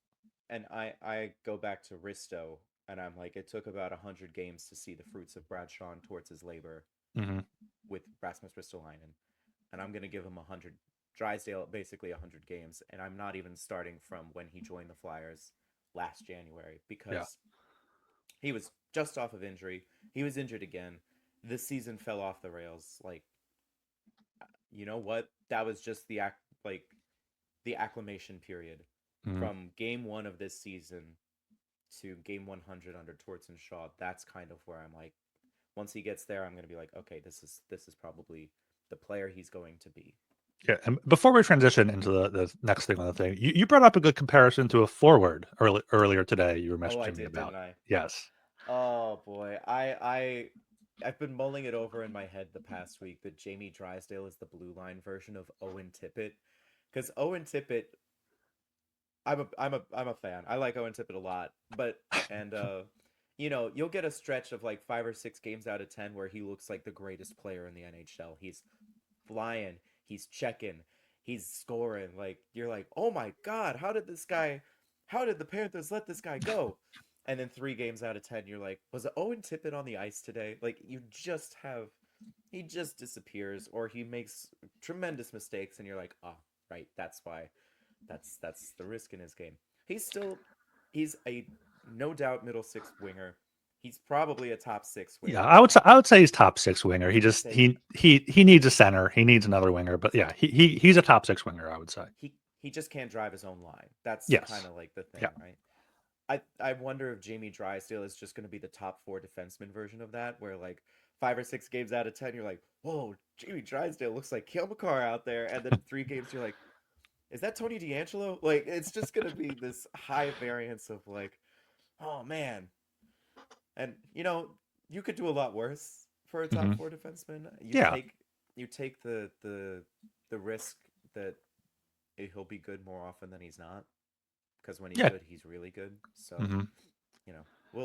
And I go back to Risto, and I'm like, it took about 100 games to see the fruits of Bradshaw towards his labor Mm-hmm. with Rasmus Ristolainen, and I'm gonna give him 100. Drysdale basically 100 games, and I'm not even starting from when he joined the Flyers last January Yeah. because he was just off of injury. He was injured again. This season fell off the rails. Like, you know what? That was just the acclimation period Mm-hmm. from game 1 of this season to game 100 under Torts and Shaw. That's kind of where I'm like, once he gets there, I'm going to be like, okay, this is probably the player he's going to be. Yeah, and before we transition into the next thing on the thing, you brought up a good comparison to a forward earlier today. You were Oh, I messaging me did, about. didn't I? Yes. Oh boy, I've been mulling it over in my head the past week that Jamie Drysdale is the blue line version of Owen Tippett, because Owen Tippett, I'm a fan. I like Owen Tippett a lot, but and you know, you'll get a stretch of like 5 or 6 games out of 10 where he looks like the greatest player in the NHL. He's flying, he's checking, he's scoring. Like you're like, oh my god, how did the Panthers let this guy go? And then 3 games out of 10, you're like, was Owen Tippett on the ice today? Like you just have, he just disappears or he makes tremendous mistakes, and you're like, oh right, that's why, that's the risk in his game. He's a no doubt middle six winger. He's probably a top 6 Yeah, winger. I would say he's top 6 winger. He just Say he needs a center. He needs another winger. But yeah, he's a top 6 winger. I would say. he just can't drive his own line. That's kind Yes. of like the thing, Yeah. right? I wonder if Jamie Drysdale is just going to be the top 4 defenseman version of that, where like 5 or 6 games out of 10, you're like, whoa, Jamie Drysdale looks like Kale McCarr out there, and then in 3 games, you're like, is that Tony D'Angelo? Like, it's just going to be this high variance of like, oh man, and you know, you could do a lot worse for a top Hmm. 4 defenseman. Yeah. You take the risk that he'll be good more often than he's not, because when he's Yeah. good, he's really good. So, Hmm. you know,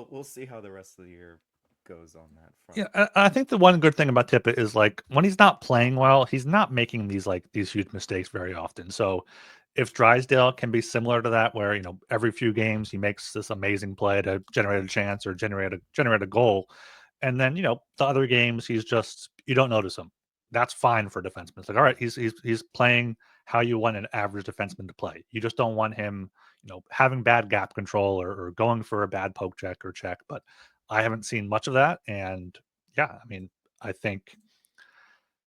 we'll see how the rest of the year goes on that front. Yeah, I think the one good thing about Tippett is like when he's not playing well, he's not making these huge mistakes very often. So if Drysdale can be similar to that, where every few games he makes this amazing play to generate a chance or generate a goal, and then the other games he's just you don't notice him. That's fine for defensemen. It's like, all right, he's playing how you want an average defenseman to play. You just don't want him, having bad gap control or going for a bad poke check or check. But I haven't seen much of that, and yeah, I mean, I think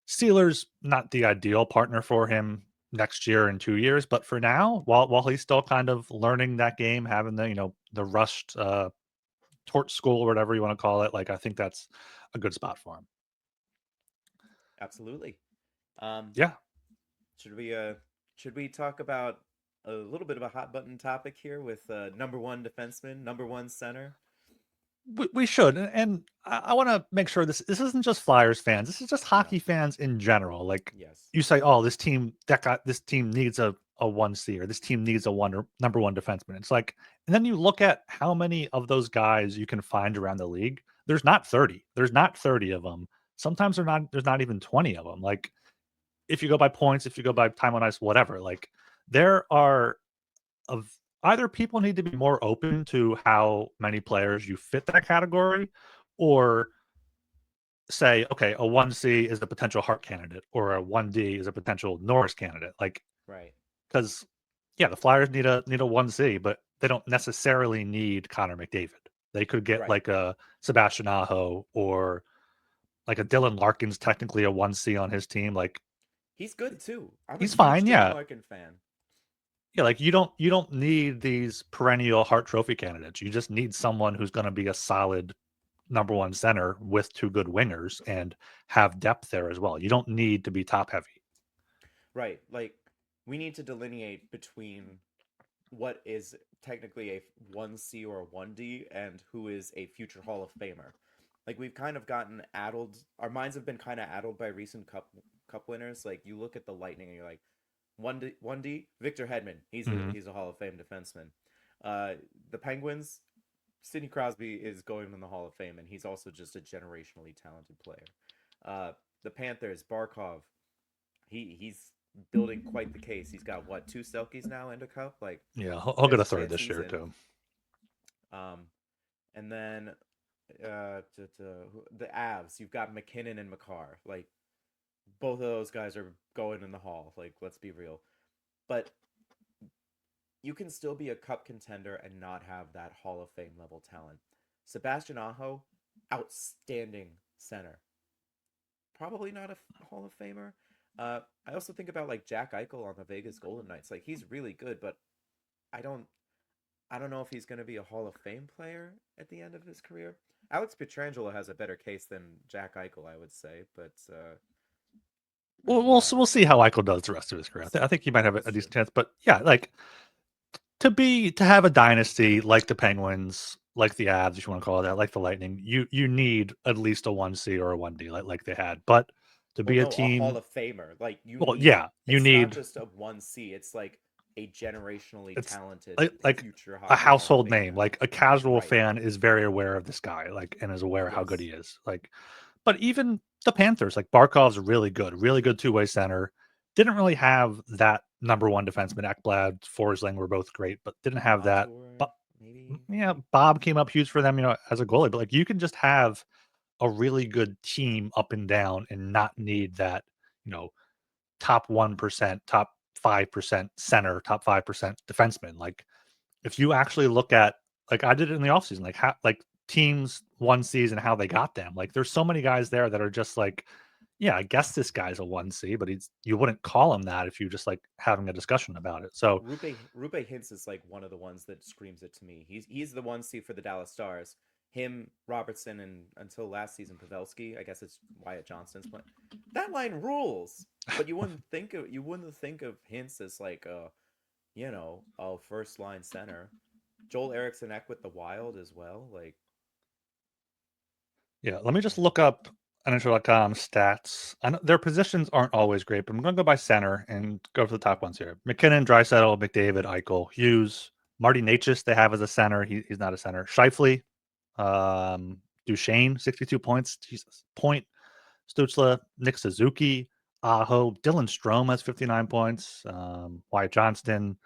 Steelers not the ideal partner for him next year and 2 years, but for now, while he's still kind of learning that game, having the rushed tort school or whatever you want to call it, like I think that's a good spot for him. Absolutely. Um, Yeah, should we talk about a little bit of a hot button topic here with number 1 defenseman, number 1 center? we should, and I want to make sure this isn't just Flyers fans. This is just No. hockey fans in general. Like Yes. you say, oh, this team needs a 1C, or this team needs a number one defenseman. It's like, and then you look at how many of those guys you can find around the league. There's not 30. There's not 30 of them. Sometimes there's not even 20 of them. Like if you go by points, if you go by time on ice, whatever. Like there are of either people need to be more open to how many players you fit that category, or say, okay, a 1C is a potential Hart candidate, or a 1D is a potential Norris candidate. Like, Right. because yeah, the Flyers need a 1C, but they don't necessarily need Connor McDavid. They could get Right. like a Sebastian Aho or like a Dylan Larkin's technically a 1C on his team. Like He's good too. I'm a he's huge fine, Dylan yeah. Larkin fan. Yeah, like you don't need these perennial Hart Trophy candidates. You just need someone who's going to be a solid number one center with 2 good wingers and have depth there as well. You don't need to be top heavy. Right. Like we need to delineate between what is technically a 1C or a 1D and who is a future Hall of Famer. Like we've kind of gotten addled. Our minds have been kind of addled by recent cup winners. Like you look at the Lightning and you're like, 1D Victor Hedman. Hmm. He's a Hall of Fame defenseman. The Penguins, Sidney Crosby is going in the Hall of Fame, and he's also just a generationally talented player. Uh, the Panthers, Barkov, he's building quite the case. He's got what, two Selkies now and a cup. Like Yeah, he'll get there's a a third chance this he's year in. too. Um, and then the Avs, you've got McKinnon and McCarr. Like both of those guys are going in the Hall. Like let's be real, but you can still be a cup contender and not have that Hall of Fame level talent. Sebastian Aho, outstanding center. Probably not a Hall of Famer. I also think about like Jack Eichel on the Vegas Golden Knights. Like he's really good, but I don't I don't know if he's going to be a Hall of Fame player at the end of his career. Alex Pietrangelo has a better case than Jack Eichel, I would say, but We'll yeah, we'll see how Eichel does the rest of his career. we'll I see. think he might have a That's true. decent chance, but yeah, like to have a dynasty like the Penguins, like the Avs, if you want to call it that, like the Lightning, you need at least a 1C or a 1D like they had. But to Well, be a no, a Hall team, of Famer. Like you well, need yeah, you it's not need just a 1C, it's like a generationally it's talented like future a Hall of household name. Famer. Like a casual Right. fan is very aware of this guy, like and is aware of how good Yes. he is. Like, but even the Panthers, like Barkov's really good two-way center. Didn't really have that number one defenseman. Ekblad, Forsling were both great, but didn't have that. Montour, But maybe. yeah, Bob came up huge for them, as a goalie. But like you can just have a really good team up and down and not need that, you know, top 1%, top 5% center, top 5% defenseman. Like if you actually look at, like I did it in the offseason, like how like teams one season how they got them. Like there's so many guys there that are just like, yeah, I guess this guy's a 1C, but you wouldn't call him that if you just like having a discussion about it. So Rupe Hintz is like one of the ones that screams it to me. He's the 1C for the Dallas Stars. Him, Robertson, and until last season, Pavelski. I guess it's Wyatt Johnston's playing. That line rules. But you wouldn't think of Hintz as like a a first line center. Joel Eriksson Ek with the Wild as well. Like yeah, let me just yeah, look up NHL.com stats. I know their positions aren't always great, but I'm going to go by center and go for the top ones here. McKinnon, Drysdale, McDavid, Eichel, Hughes, Marty Necas they have as a center. He's not a center. Shifley, Duchesne, 62 points. Jesus. Point, Stutzla, Nick Suzuki, Aho, Dylan Strome has 59 points. Wyatt Johnston,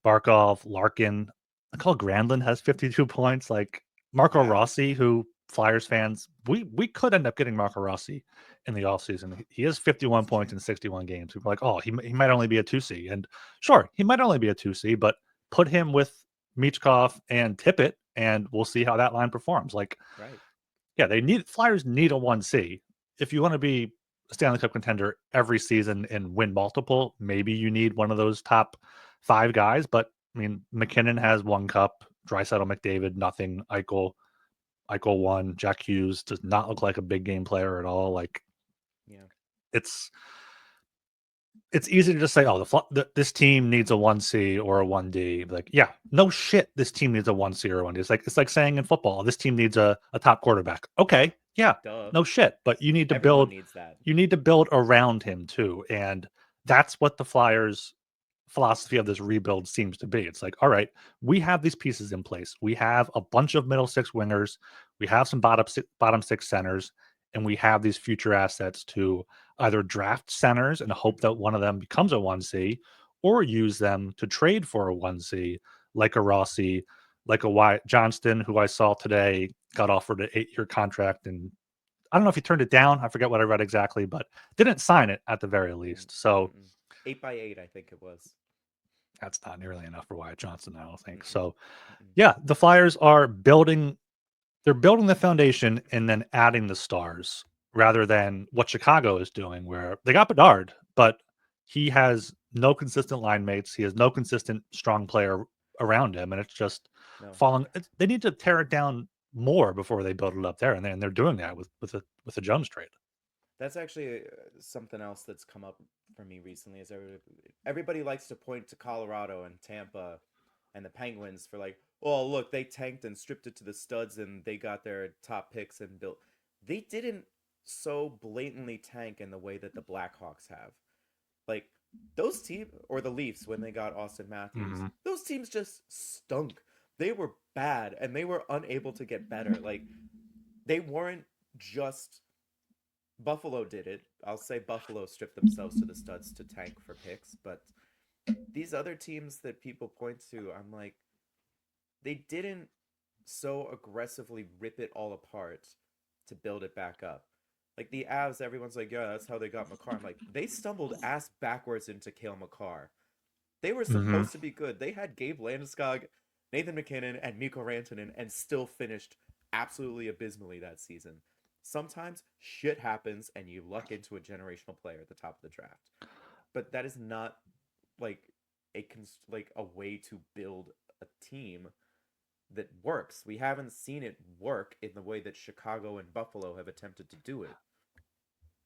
Barkov, Larkin. I call Granlund has 52 points. Like Marco yeah, Rossi, who Flyers fans, we could end up getting Marco Rossi in the offseason. He has 51 that's points true. in 61 games. People are like, oh, he might only be a 2C. And sure, he might only be a 2C, but put him with Michkov and Tippett, and we'll see how that line performs. Like, Right. yeah, Flyers need a 1C. If you want to be a Stanley Cup contender every season and win multiple, maybe you need one of those top five guys. But I mean, McKinnon has one cup, Draisaitl, McDavid, nothing. Eichel one. Jack Hughes does not look like a big game player at all. Like Yeah. it's it's easy to just say, oh, this team needs a 1C or a 1D. Like, yeah, no shit, this team needs a 1C or a 1D. It's like saying in football, this team needs a top quarterback. Okay, yeah, Duh. no shit, but Everyone needs that. you need to build around him too, and that's what the Flyers philosophy of this rebuild seems to be. It's like, all right, we have these pieces in place. We have a bunch of middle six wingers. We have some bottom six centers, and we have these future assets to either draft centers and hope that one of them becomes a 1C or use them to trade for a 1C, like a Rossi, like a Wyatt Johnston, who I saw today got offered an 8-year contract. And I don't know if he turned it down. I forget what I read exactly, but didn't sign it at the very Didn't. least. So Mm-mm. 8 by 8, I think it was. that's not nearly enough for Wyatt Johnson, I don't think. Mm-mm. So Mm-mm. yeah, the Flyers are building the foundation and then adding the stars rather than what Chicago is doing, where they got Bedard, but he has no consistent line mates. He has no consistent strong player around him, and it's just No, falling. They need to tear it down more before they build it up there, and they're doing that with the Jones trade. that's actually something else that's come up for me recently. Is everybody likes to point to Colorado and Tampa and the Penguins for like, oh look, they tanked and stripped it to the studs and they got their top picks and built. They didn't so blatantly tank in the way that the Blackhawks have. Like those teams or the Leafs when they got Austin Matthews, Mm-hmm. those teams just stunk. They were bad and they were unable to get better. Like they weren't just Buffalo did it. I'll say Buffalo stripped themselves to the studs to tank for picks, but these other teams that people point to, I'm like, they didn't so aggressively rip it all apart to build it back up. Like the Avs, everyone's like, yeah, that's how they got Makar. I'm like, they stumbled ass backwards into Kale Makar. They were Mm-hmm. supposed to be good. They had Gabe Landeskog, Nathan McKinnon, and Mikko Rantanen, and still finished absolutely abysmally that season. Sometimes shit happens, and you luck into a generational player at the top of the draft. But that is not like like a way to build a team that works. We haven't seen it work in the way that Chicago and Buffalo have attempted to do it.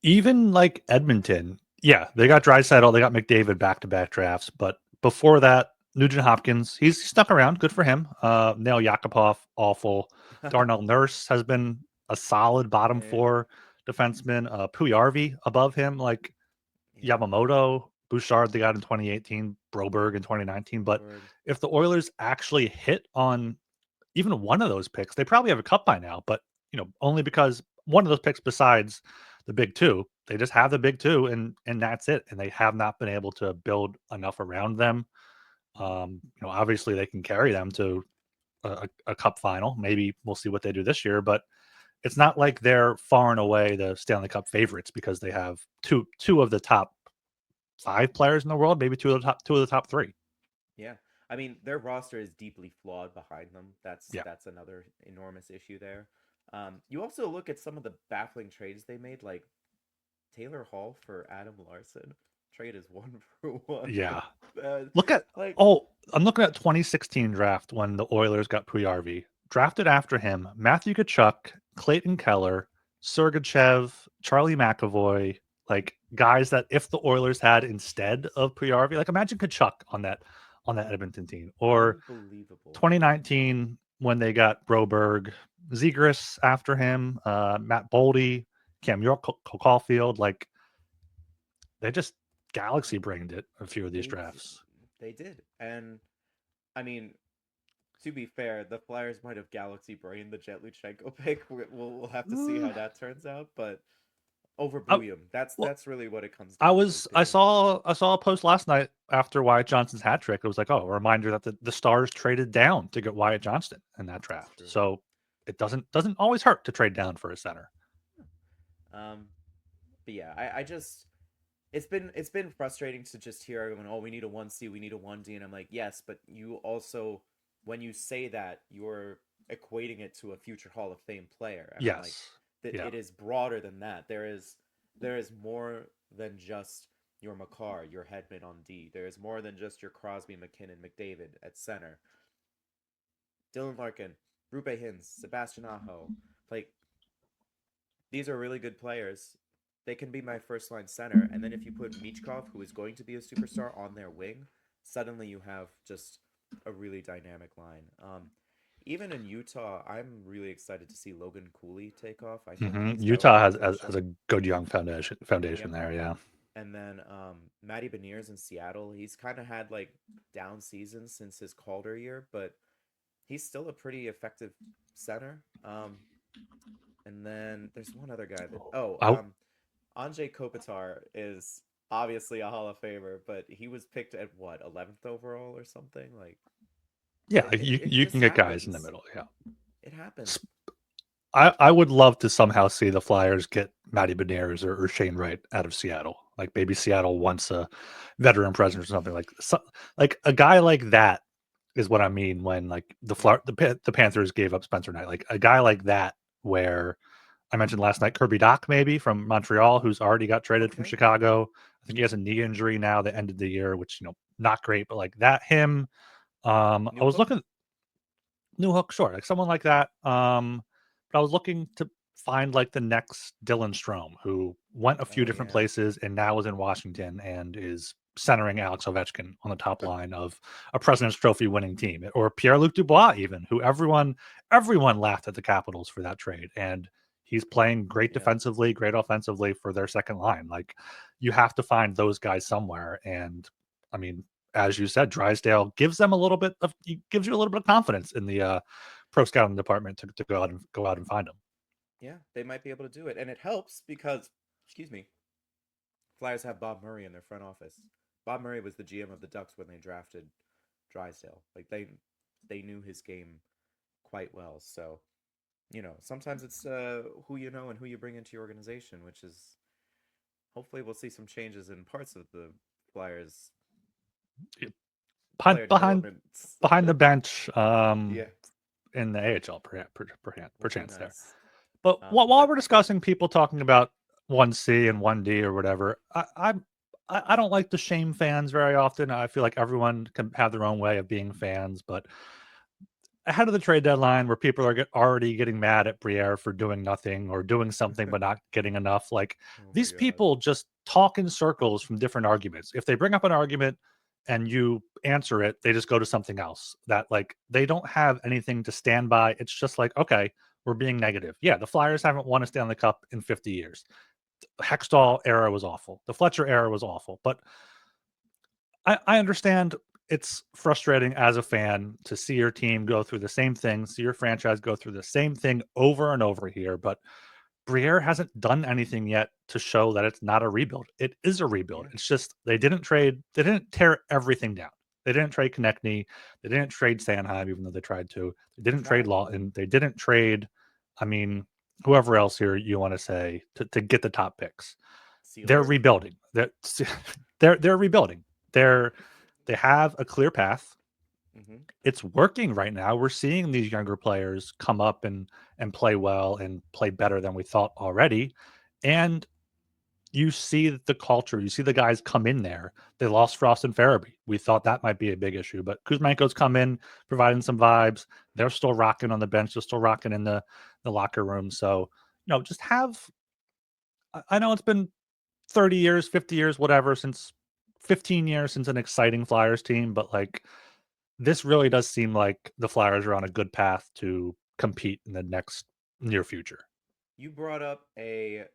Even like Edmonton, yeah, they got Drysdale, they got McDavid back-to-back drafts, but before that, Nugent Hopkins, he's stuck around. Good for him. Nail Yakupov, awful. Darnell Nurse has been a solid bottom Yeah, four defenseman. Puyarvi above him, like yeah. Yamamoto, Bouchard they got in 2018, Broberg in 2019. But Broberg. if the Oilers actually hit on even one of those picks, they probably have a cup by now. But only because one of those picks, besides the big two, they just have the big two, and that's it. And they have not been able to build enough around them. Obviously they can carry them to a cup final. Maybe we'll see what they do this year, but it's not like they're far and away the Stanley Cup favorites because they have two of the top five players in the world, maybe two of the top three. Yeah. I mean, their roster is deeply flawed behind them. Yeah. That's another enormous issue there. You also look at some of the baffling trades they made, like Taylor Hall for Adam Larson. Trade is 1-for-1. Yeah. Uh, Look at like, I'm looking at 2016 draft when the Oilers got Puyarvi. Drafted after him, Matthew Tkachuk, Clayton Keller, Sergachev, Charlie McAvoy, like guys that if the Oilers had instead of Puyarvi, like imagine Tkachuk on that Edmonton team. Or unbelievable. 2019 when they got Broberg, Zegras after him, Matt Boldy, Cam York, Caulfield, like they just galaxy brained it a few of these They drafts. they did, and I mean, to be fair, the Flyers might have galaxy brained the Jet Luchenko pick. We'll have to see how that turns out, but over I, Booyum, well, that's really what it comes down to. I saw a post last night after Wyatt Johnston's hat trick. It was like, oh, a reminder that the Stars traded down to get Wyatt Johnston in that That's draft. true. So it doesn't always hurt to trade down for a center. Um, but yeah, I just it's been frustrating to just hear everyone, oh, we need a 1C, we need a 1D, and I'm like, yes, but you also, when you say that, you're equating it to a future Hall of Fame player, and I'm like, Yes. that Yeah. it is broader than that. There is more than just your Makar, your Hedman on D. There is more than just your Crosby, McKinnon, McDavid at center. Dylan Larkin, Rupe Hintz, Sebastian Aho, like these are really good players. They can be my first line center. And then if you put Michkov, who is going to be a superstar, on their wing, suddenly you have just a really dynamic line. Even in Utah, I'm really excited to see Logan Cooley take off. I think he's got a lot Utah of has potential. a good young foundation Yep. there. Yeah. And then Matty Beniers in Seattle, he's kind of had like down seasons since his Calder year, but he's still a pretty effective center. And then there's one other guy that I, Andrei Kopitar is obviously a Hall of Famer, but he was picked at what, 11th overall or something? Like yeah, it you just can get guys in the happens. middle. Yeah. It happens. I would love to somehow see the Flyers get Matty Beniers or Shane Wright out of Seattle. Like maybe Seattle wants a veteran presence or something like a guy like that is what I mean when like Yeah. the Panthers gave up Spencer Knight. Like a guy like that where I mentioned last night Kirby Doc maybe from Montreal who's already got traded from Okay. Chicago. I think he has a knee injury now that ended the year, which not great, but like that him. I New was Hook? looking New Hook, sure, like someone like that. But I was looking to find like the next Dylan Strome, who went a few Oh different yeah. places and now is in Washington and is centering Alex Ovechkin on the top line of a President's Trophy winning team, or Pierre-Luc Dubois, even, who everyone laughed at the Capitals for that trade, and he's playing great defensively, great offensively for their second line. Like, you have to find those guys somewhere, and I mean, as you said, Drysdale gives you a little bit of confidence in the pro scouting department to go out and find them. Yeah, they might be able to do it, and it helps because, excuse me, Flyers have Bob Murray in their front office. Bob Murray was the GM of the Ducks when they drafted Drysdale. Like, they knew his game quite well. So, sometimes it's who you know and who you bring into your organization, which is, hopefully we'll see some changes in parts of the Flyers behind the bench. Yeah, in the AHL, perchance there. nice. But while we're discussing people talking about 1C and 1D or whatever, I don't like to shame fans very often. I feel like everyone can have their own way of being fans, but ahead of the trade deadline, where people are already getting mad at Briere for doing nothing or doing something but not getting enough, like, these people just talk in circles from different arguments. If they bring up an argument and you answer it, they just go to something else that, like, they don't have anything to stand by. It's just like, okay, we're being negative. Yeah, the Flyers haven't won a Stanley Cup in 50 years. The Hextall era was awful. The Fletcher era was awful. But I understand it's frustrating as a fan to see your team go through the same thing, see your franchise go through the same thing over and over here. But Briere hasn't done anything yet to show that it's not a rebuild. It is a rebuild. Yeah. It's just they didn't tear everything down. They didn't trade Konechny. They didn't trade Sanheim, even though they tried to. They didn't trade Laughton. They didn't trade, I mean, whoever else here you want to say to get the top picks. They're rebuilding. They're rebuilding. They have a clear path. Mm-hmm. It's working right now. We're seeing these younger players come up and play well and play better than we thought already. And you see the culture. You see the guys come in there. They lost Frost and Farabee. We thought that might be a big issue, but Kuzmenko's come in, providing some vibes. They're still rocking on the bench. They're still rocking in the locker room. So, just have, I know it's been 30 years, 50 years, whatever, 15 years since an exciting Flyers team, but like, this really does seem like the Flyers are on a good path to compete in the next near future. You brought up a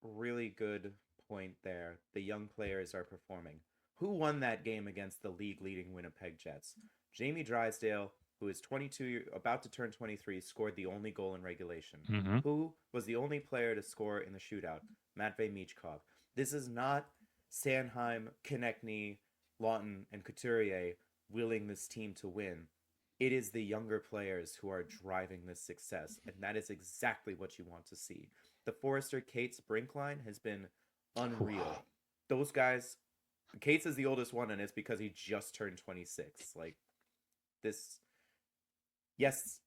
really good point there. The young players are performing. Who won that game against the league-leading Winnipeg Jets? Jamie Drysdale, who is 22, about to turn 23, scored the only goal in regulation. Mm-hmm. Who was the only player to score in the shootout? Matvei Michkov. This is not Sanheim, Konechny, Laughton, and Couturier willing this team to win. It is the younger players who are driving this success, and that is exactly what you want to see. The Forrester-Cates Brink line has been unreal. Those guys, Cates is the oldest one, and it's because he just turned 26. Like, this, yes,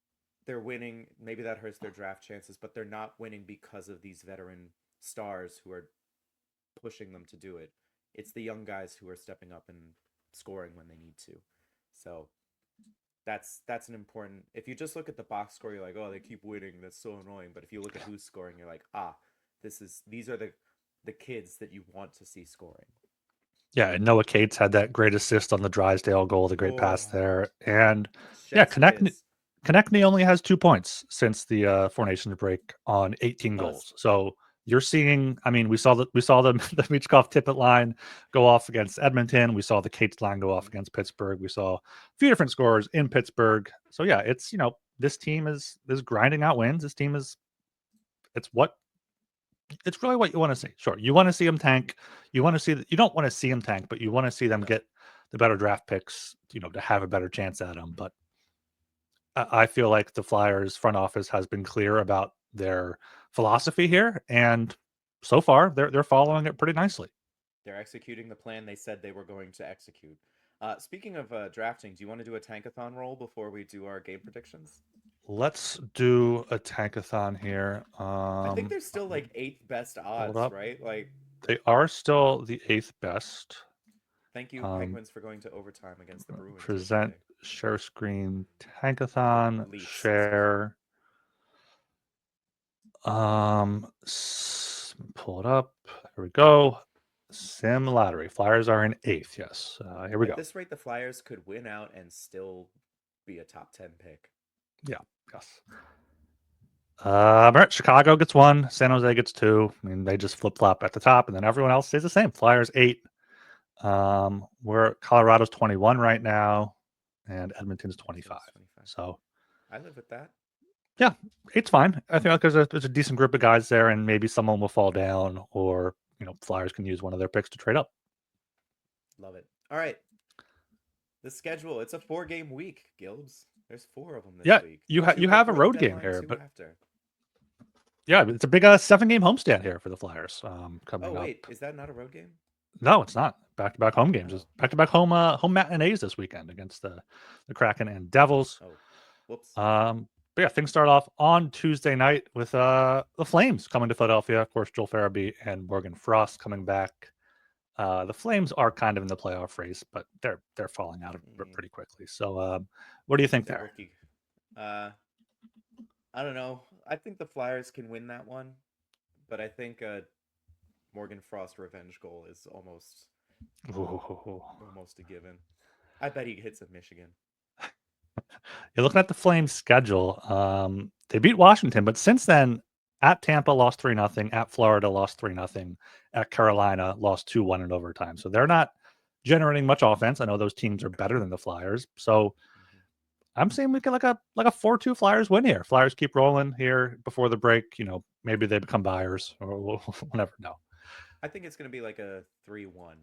they're winning. Maybe that hurts their draft chances, but they're not winning because of these veteran stars who are pushing them to do it. It's the young guys who are stepping up and scoring when they need to. So that's an important. If you just look at the box score, you're like, oh, they keep winning. That's so annoying. But if you look at who's scoring, you're like, these are the kids that you want to see scoring. Yeah, and Noah Cates had that great assist on the Drysdale goal, the great pass there, and Konechny only has 2 points since the Four Nations break on 18 goals. So you're seeing, I mean, we saw the Michkov Tippett line go off against Edmonton. We saw the Cates line go off against Pittsburgh. We saw a few different scores in Pittsburgh. So yeah, it's, this team is grinding out wins. This team is, it's really what you want to see. Sure, you want to see them tank. You want to see that. You don't want to see them tank, but you want to see them get the better draft picks, to have a better chance at them. But I feel like the Flyers front office has been clear about their philosophy here, and so far they're following it pretty nicely. They're executing the plan they said they were going to execute. Speaking of drafting, do you want to do a tankathon roll before we do our game predictions? Let's do a tankathon here. I think there's still like 8th best odds, right? Like, they are still the 8th best. Thank you, Penguins, for going to overtime against the Bruins. Present yesterday. Share screen tankathon. Share. Pull it up. There we go. Sim lottery. Flyers are in 8th. Yes. Here we At go. this rate, the Flyers could win out and still be a top 10 pick. Yeah. Yes. All right. Chicago gets 1. San Jose gets 2. I mean, they just flip flop at the top, and then everyone else stays the same. Flyers 8. We're Colorado's 21 right now, and Edmonton's 25. So I live with that. Yeah, it's fine. I think there's a decent group of guys there, and maybe someone will fall down, or Flyers can use one of their picks to trade up. Love it. All right. The schedule, it's a 4-game week, Gilbs. There's 4 of them this week. You have a road game here, but after. Yeah, it's a big 7-game homestand here for the Flyers coming up. Oh wait, is that not a road game? No, it's not. Back-to-back home games. Just back-to-back home matinees this weekend against the Kraken and Devils. Oh, whoops. But yeah, things start off on Tuesday night with the Flames coming to Philadelphia. Of course, Joel Farabee and Morgan Frost coming back. The Flames are kind of in the playoff race, but they're falling out of it pretty quickly. So, what do you think there? I don't know. I think the Flyers can win that one, but I think Morgan Frost revenge goal is almost a given. I bet he hits at Michigan. You're looking at the Flames schedule. They beat Washington, but since then, at Tampa lost 3-0, at Florida lost 3-0, at Carolina lost 2-1 in overtime. So they're not generating much offense. I know those teams are better than the Flyers. So I'm saying we get like a 4-2 Flyers win here. Flyers keep rolling here before the break. Maybe they become buyers, or we'll never know. I think it's going to be like a 3-1.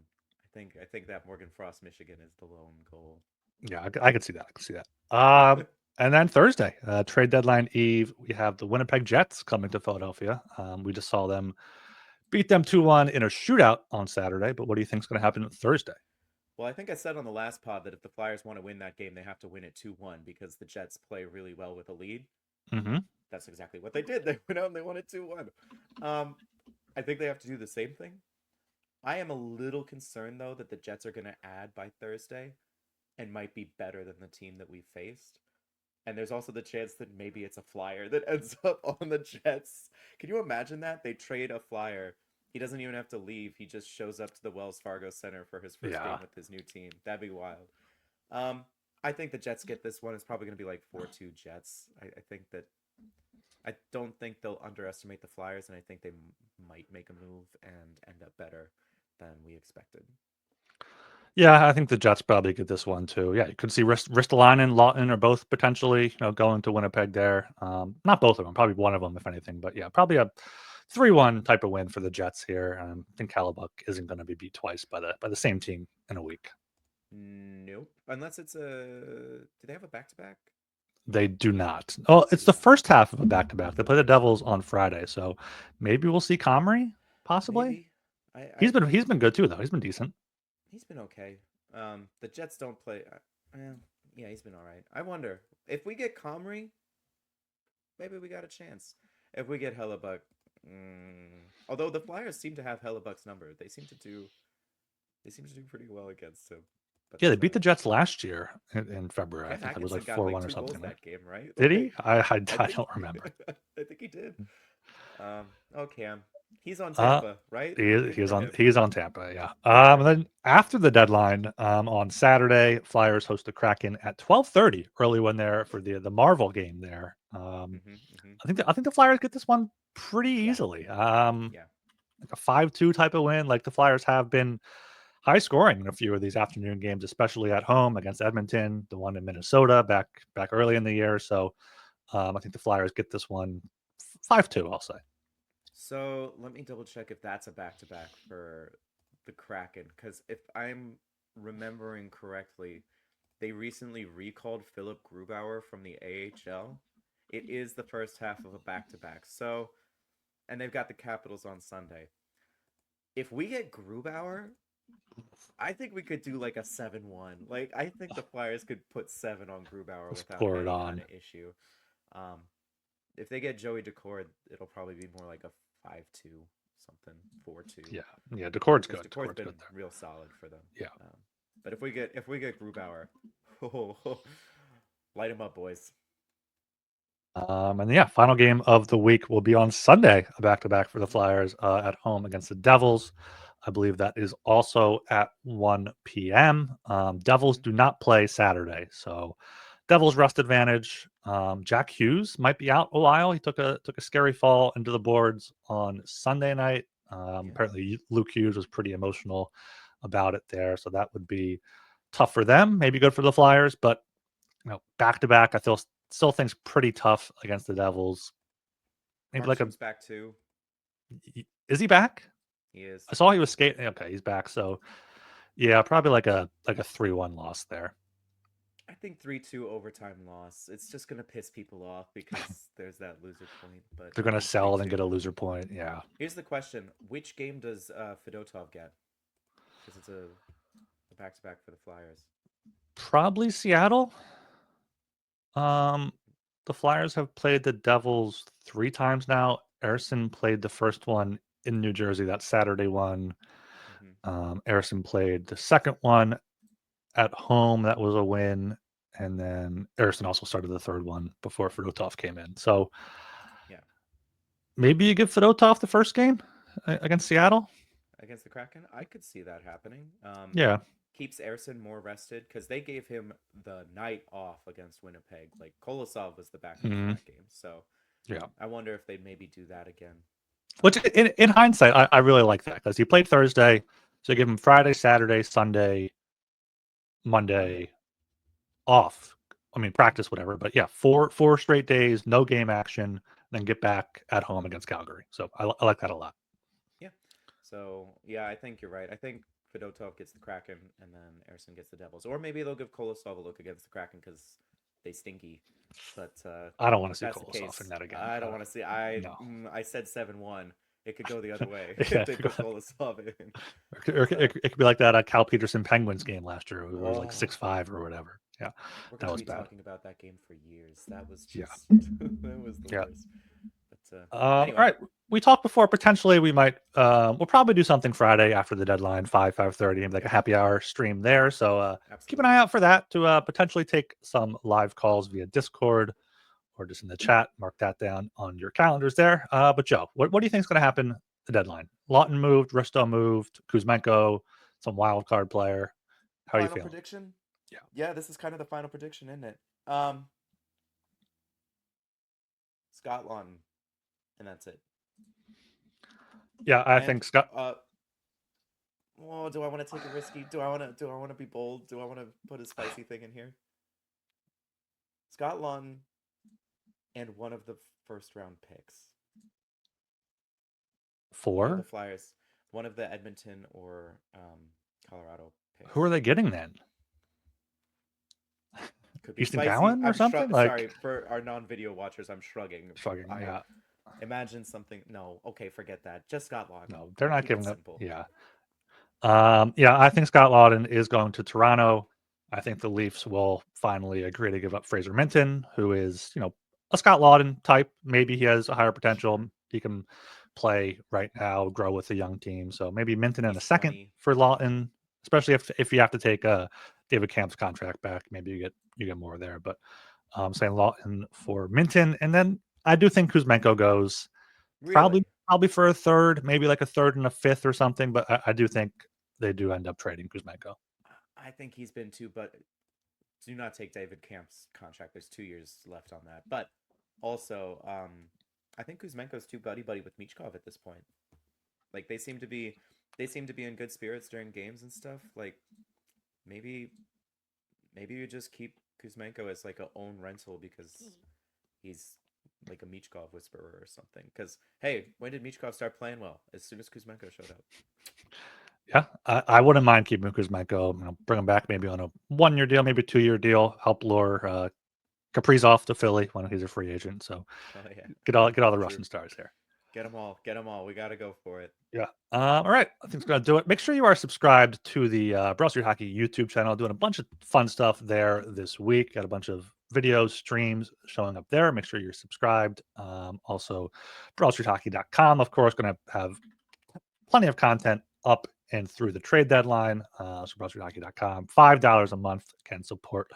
I think that Morgan Frost Michigan is the lone goal. Yeah, I could see that. And then Thursday, trade deadline eve, we have the Winnipeg Jets coming to Philadelphia. We just saw them beat them 2-1 in a shootout on Saturday. But what do you think is going to happen Thursday? Well, I think I said on the last pod that if the Flyers want to win that game, they have to win it 2-1 because the Jets play really well with a lead. Mm-hmm. That's exactly what they did. They went out and they won it 2-1. I think they have to do the same thing. I am a little concerned, though, that the Jets are going to add by Thursday and might be better than the team that we faced. And there's also the chance that maybe it's a Flyer that ends up on the Jets. Can you imagine that? They trade a Flyer. He doesn't even have to leave. He just shows up to the Wells Fargo Center for his first game with his new team. That'd be wild. I think the Jets get this one. It's probably going to be like 4-2 Jets. I don't think they'll underestimate the Flyers, and I think they might make a move and end up better than we expected. Yeah, I think the Jets probably get this one too. Yeah, you could see Ristolainen and Laughton are both potentially going to Winnipeg there. Not both of them, probably one of them if anything. But yeah, probably a 3-1 type of win for the Jets here. I think Hellebuyck isn't going to be beat twice by the same team in a week. Nope, unless it's do they have a back-to-back? They do not. Oh, it's the first half of a back-to-back. They play the Devils on Friday, so maybe we'll see Comrie possibly. He's been good too though. He's been decent. He's been okay. The Jets don't play. Yeah, he's been all right. I wonder if we get Comrie, maybe we got a chance. If we get Hellebuyck, although the Flyers seem to have Hellebuck's number, they seem to do pretty well against him. But yeah, they beat the Jets last year in February. I think it was like 4-1 or something. That game, right? Did he? I don't remember. I think he did. Cam. He's on Tampa, right? He's on Tampa, yeah. And then after the deadline on Saturday, Flyers host the Kraken at 12:30. Early one there for the Marvel game there. I think the Flyers get this one pretty easily. Like a 5-2 type of win. Like the Flyers have been high scoring in a few of these afternoon games, especially at home against Edmonton, the one in Minnesota back early in the year. So I think the Flyers get this one 5-2. I'll say. So let me double check if that's a back-to-back for the Kraken, because if I'm remembering correctly, they recently recalled Philip Grubauer from the AHL. It is the first half of a back-to-back. So, and they've got the Capitals on Sunday. If we get Grubauer, I think we could do like a 7-1. Like I think the Flyers could put 7 on Grubauer without any kind of issue. If they get Joey Daccord, it'll probably be more like a 5-2 something, 4-2. Yeah, Deccord's good. Deccord's been real solid for them. Yeah. But if we get Grubauer, light him up, boys. And yeah, final game of the week will be on Sunday, a back-to-back for the Flyers at home against the Devils. I believe that is also at 1 p.m. Devils do not play Saturday, so Devils rest advantage. Jack Hughes might be out a while. He took a scary fall into the boards on Sunday night. Apparently, Luke Hughes was pretty emotional about it there, so that would be tough for them. Maybe good for the Flyers, but back to back, I still think's pretty tough against the Devils. Maybe Markstrom's back too. Is he back? He is. I saw he was skating. Okay, he's back. So yeah, probably like a 3-1 loss there. I think 3-2 overtime loss. It's just gonna piss people off because there's that loser point. But they're gonna sell and get a loser point. Yeah. Here's the question: which game does Fedotov get? Because it's a back-to-back for the Flyers. Probably Seattle. The Flyers have played the Devils 3 times now. Ersson played the first one in New Jersey, that Saturday one. Ersson played the second one at home. That was a win. And then Ersson also started the third one before Fedotov came in. So yeah, maybe you give Fedotov the first game against Seattle. Against the Kraken, I could see that happening. Yeah. Keeps Ersson more rested because they gave him the night off against Winnipeg. Like Kolosov was the backup for that game. So yeah, I wonder if they'd maybe do that again. Which in hindsight, I really like that because he played Thursday. So give him Friday, Saturday, Sunday, Monday off. I mean, practice, whatever. But yeah, four straight days, no game action, then get back at home against Calgary. So I like that a lot. Yeah. So yeah, I think you're right. I think Fedotov gets the Kraken and then Ersson gets the Devils. Or maybe they'll give Kolosov a look against the Kraken because they stinky. But I don't want to see Kolosov in that again. I don't want to see. I said 7-1. It could go the other way if they put Kolosov in. It could be like that Cal Peterson Penguins game last year. It was like 6-5 or whatever. Yeah, we're going to be talking about that game for years. That was just that was the worst. But anyway. All right, we talked before. Potentially, we might we'll probably do something Friday after the deadline, 5:30, like a happy hour stream there. So keep an eye out for that to potentially take some live calls via Discord or just in the chat. Mark that down on your calendars there. But Joe, what do you think is going to happen? The deadline. Laughton moved, Risto moved, Kuzmenko, some wild card player. How are you feeling? Prediction? Yeah, this is kind of the final prediction, isn't it? Scott Laughton, and that's it. Yeah, I think Scott. Well, do I want to take a risky? Do I want to be bold? Do I want to put a spicy thing in here? Scott Laughton and one of the first round picks for the Flyers, one of the Edmonton or Colorado picks. Who are they getting then? Could be Easton Cowan or something? Sorry for our non-video watchers. I'm shrugging. Yeah. Imagine something. No, okay, forget that. Just Scott Laughton. No, they're not giving up. Yeah. I think Scott Laughton is going to Toronto. I think the Leafs will finally agree to give up Fraser Minton, who is, a Scott Laughton type. Maybe he has a higher potential. He can play right now, grow with the young team. So maybe Minton in a second for Laughton, especially if you have to take David Kamp's contract back. Maybe you get more there. But saying Laughton for Minton, and then I do think Kuzmenko goes probably for a third, maybe like a third and a fifth or something. But I do think they do end up trading Kuzmenko. I think he's been too, but do not take David Kamp's contract. There's 2 years left on that. But also, I think Kuzmenko's too buddy with Michkov at this point. Like they seem to be in good spirits during games and stuff. Like maybe you just keep Kuzmenko as like a own rental because he's like a Michkov whisperer or something. Because hey, when did Michkov start playing well? As soon as Kuzmenko showed up. Yeah, I wouldn't mind keeping Kuzmenko. Bring him back maybe on a 1-year deal, maybe 2-year deal. Help lure Kaprizov to Philly when he's a free agent. So get all the Russian stars here. Get them all. We got to go for it. Yeah. All right. I think it's going to do it. Make sure you are subscribed to the Broad Street Hockey YouTube channel. Doing a bunch of fun stuff there this week. Got a bunch of videos, streams showing up there. Make sure you're subscribed. Also, BroadStreetHockey.com, of course, going to have plenty of content up and through the trade deadline. So BroadStreetHockey.com, $5 a month can support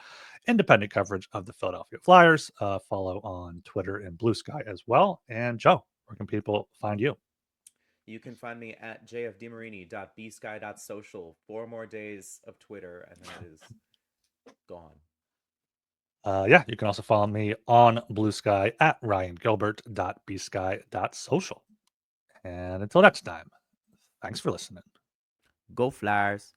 independent coverage of the Philadelphia Flyers. Follow on Twitter and Blue Sky as well. And Joe, where can people find you? You can find me at jfdemarini.bsky.social. 4 more days of Twitter, and then it is gone. Yeah, you can also follow me on Blue Sky at ryangilbert.bsky.social. And until next time, thanks for listening. Go Flyers!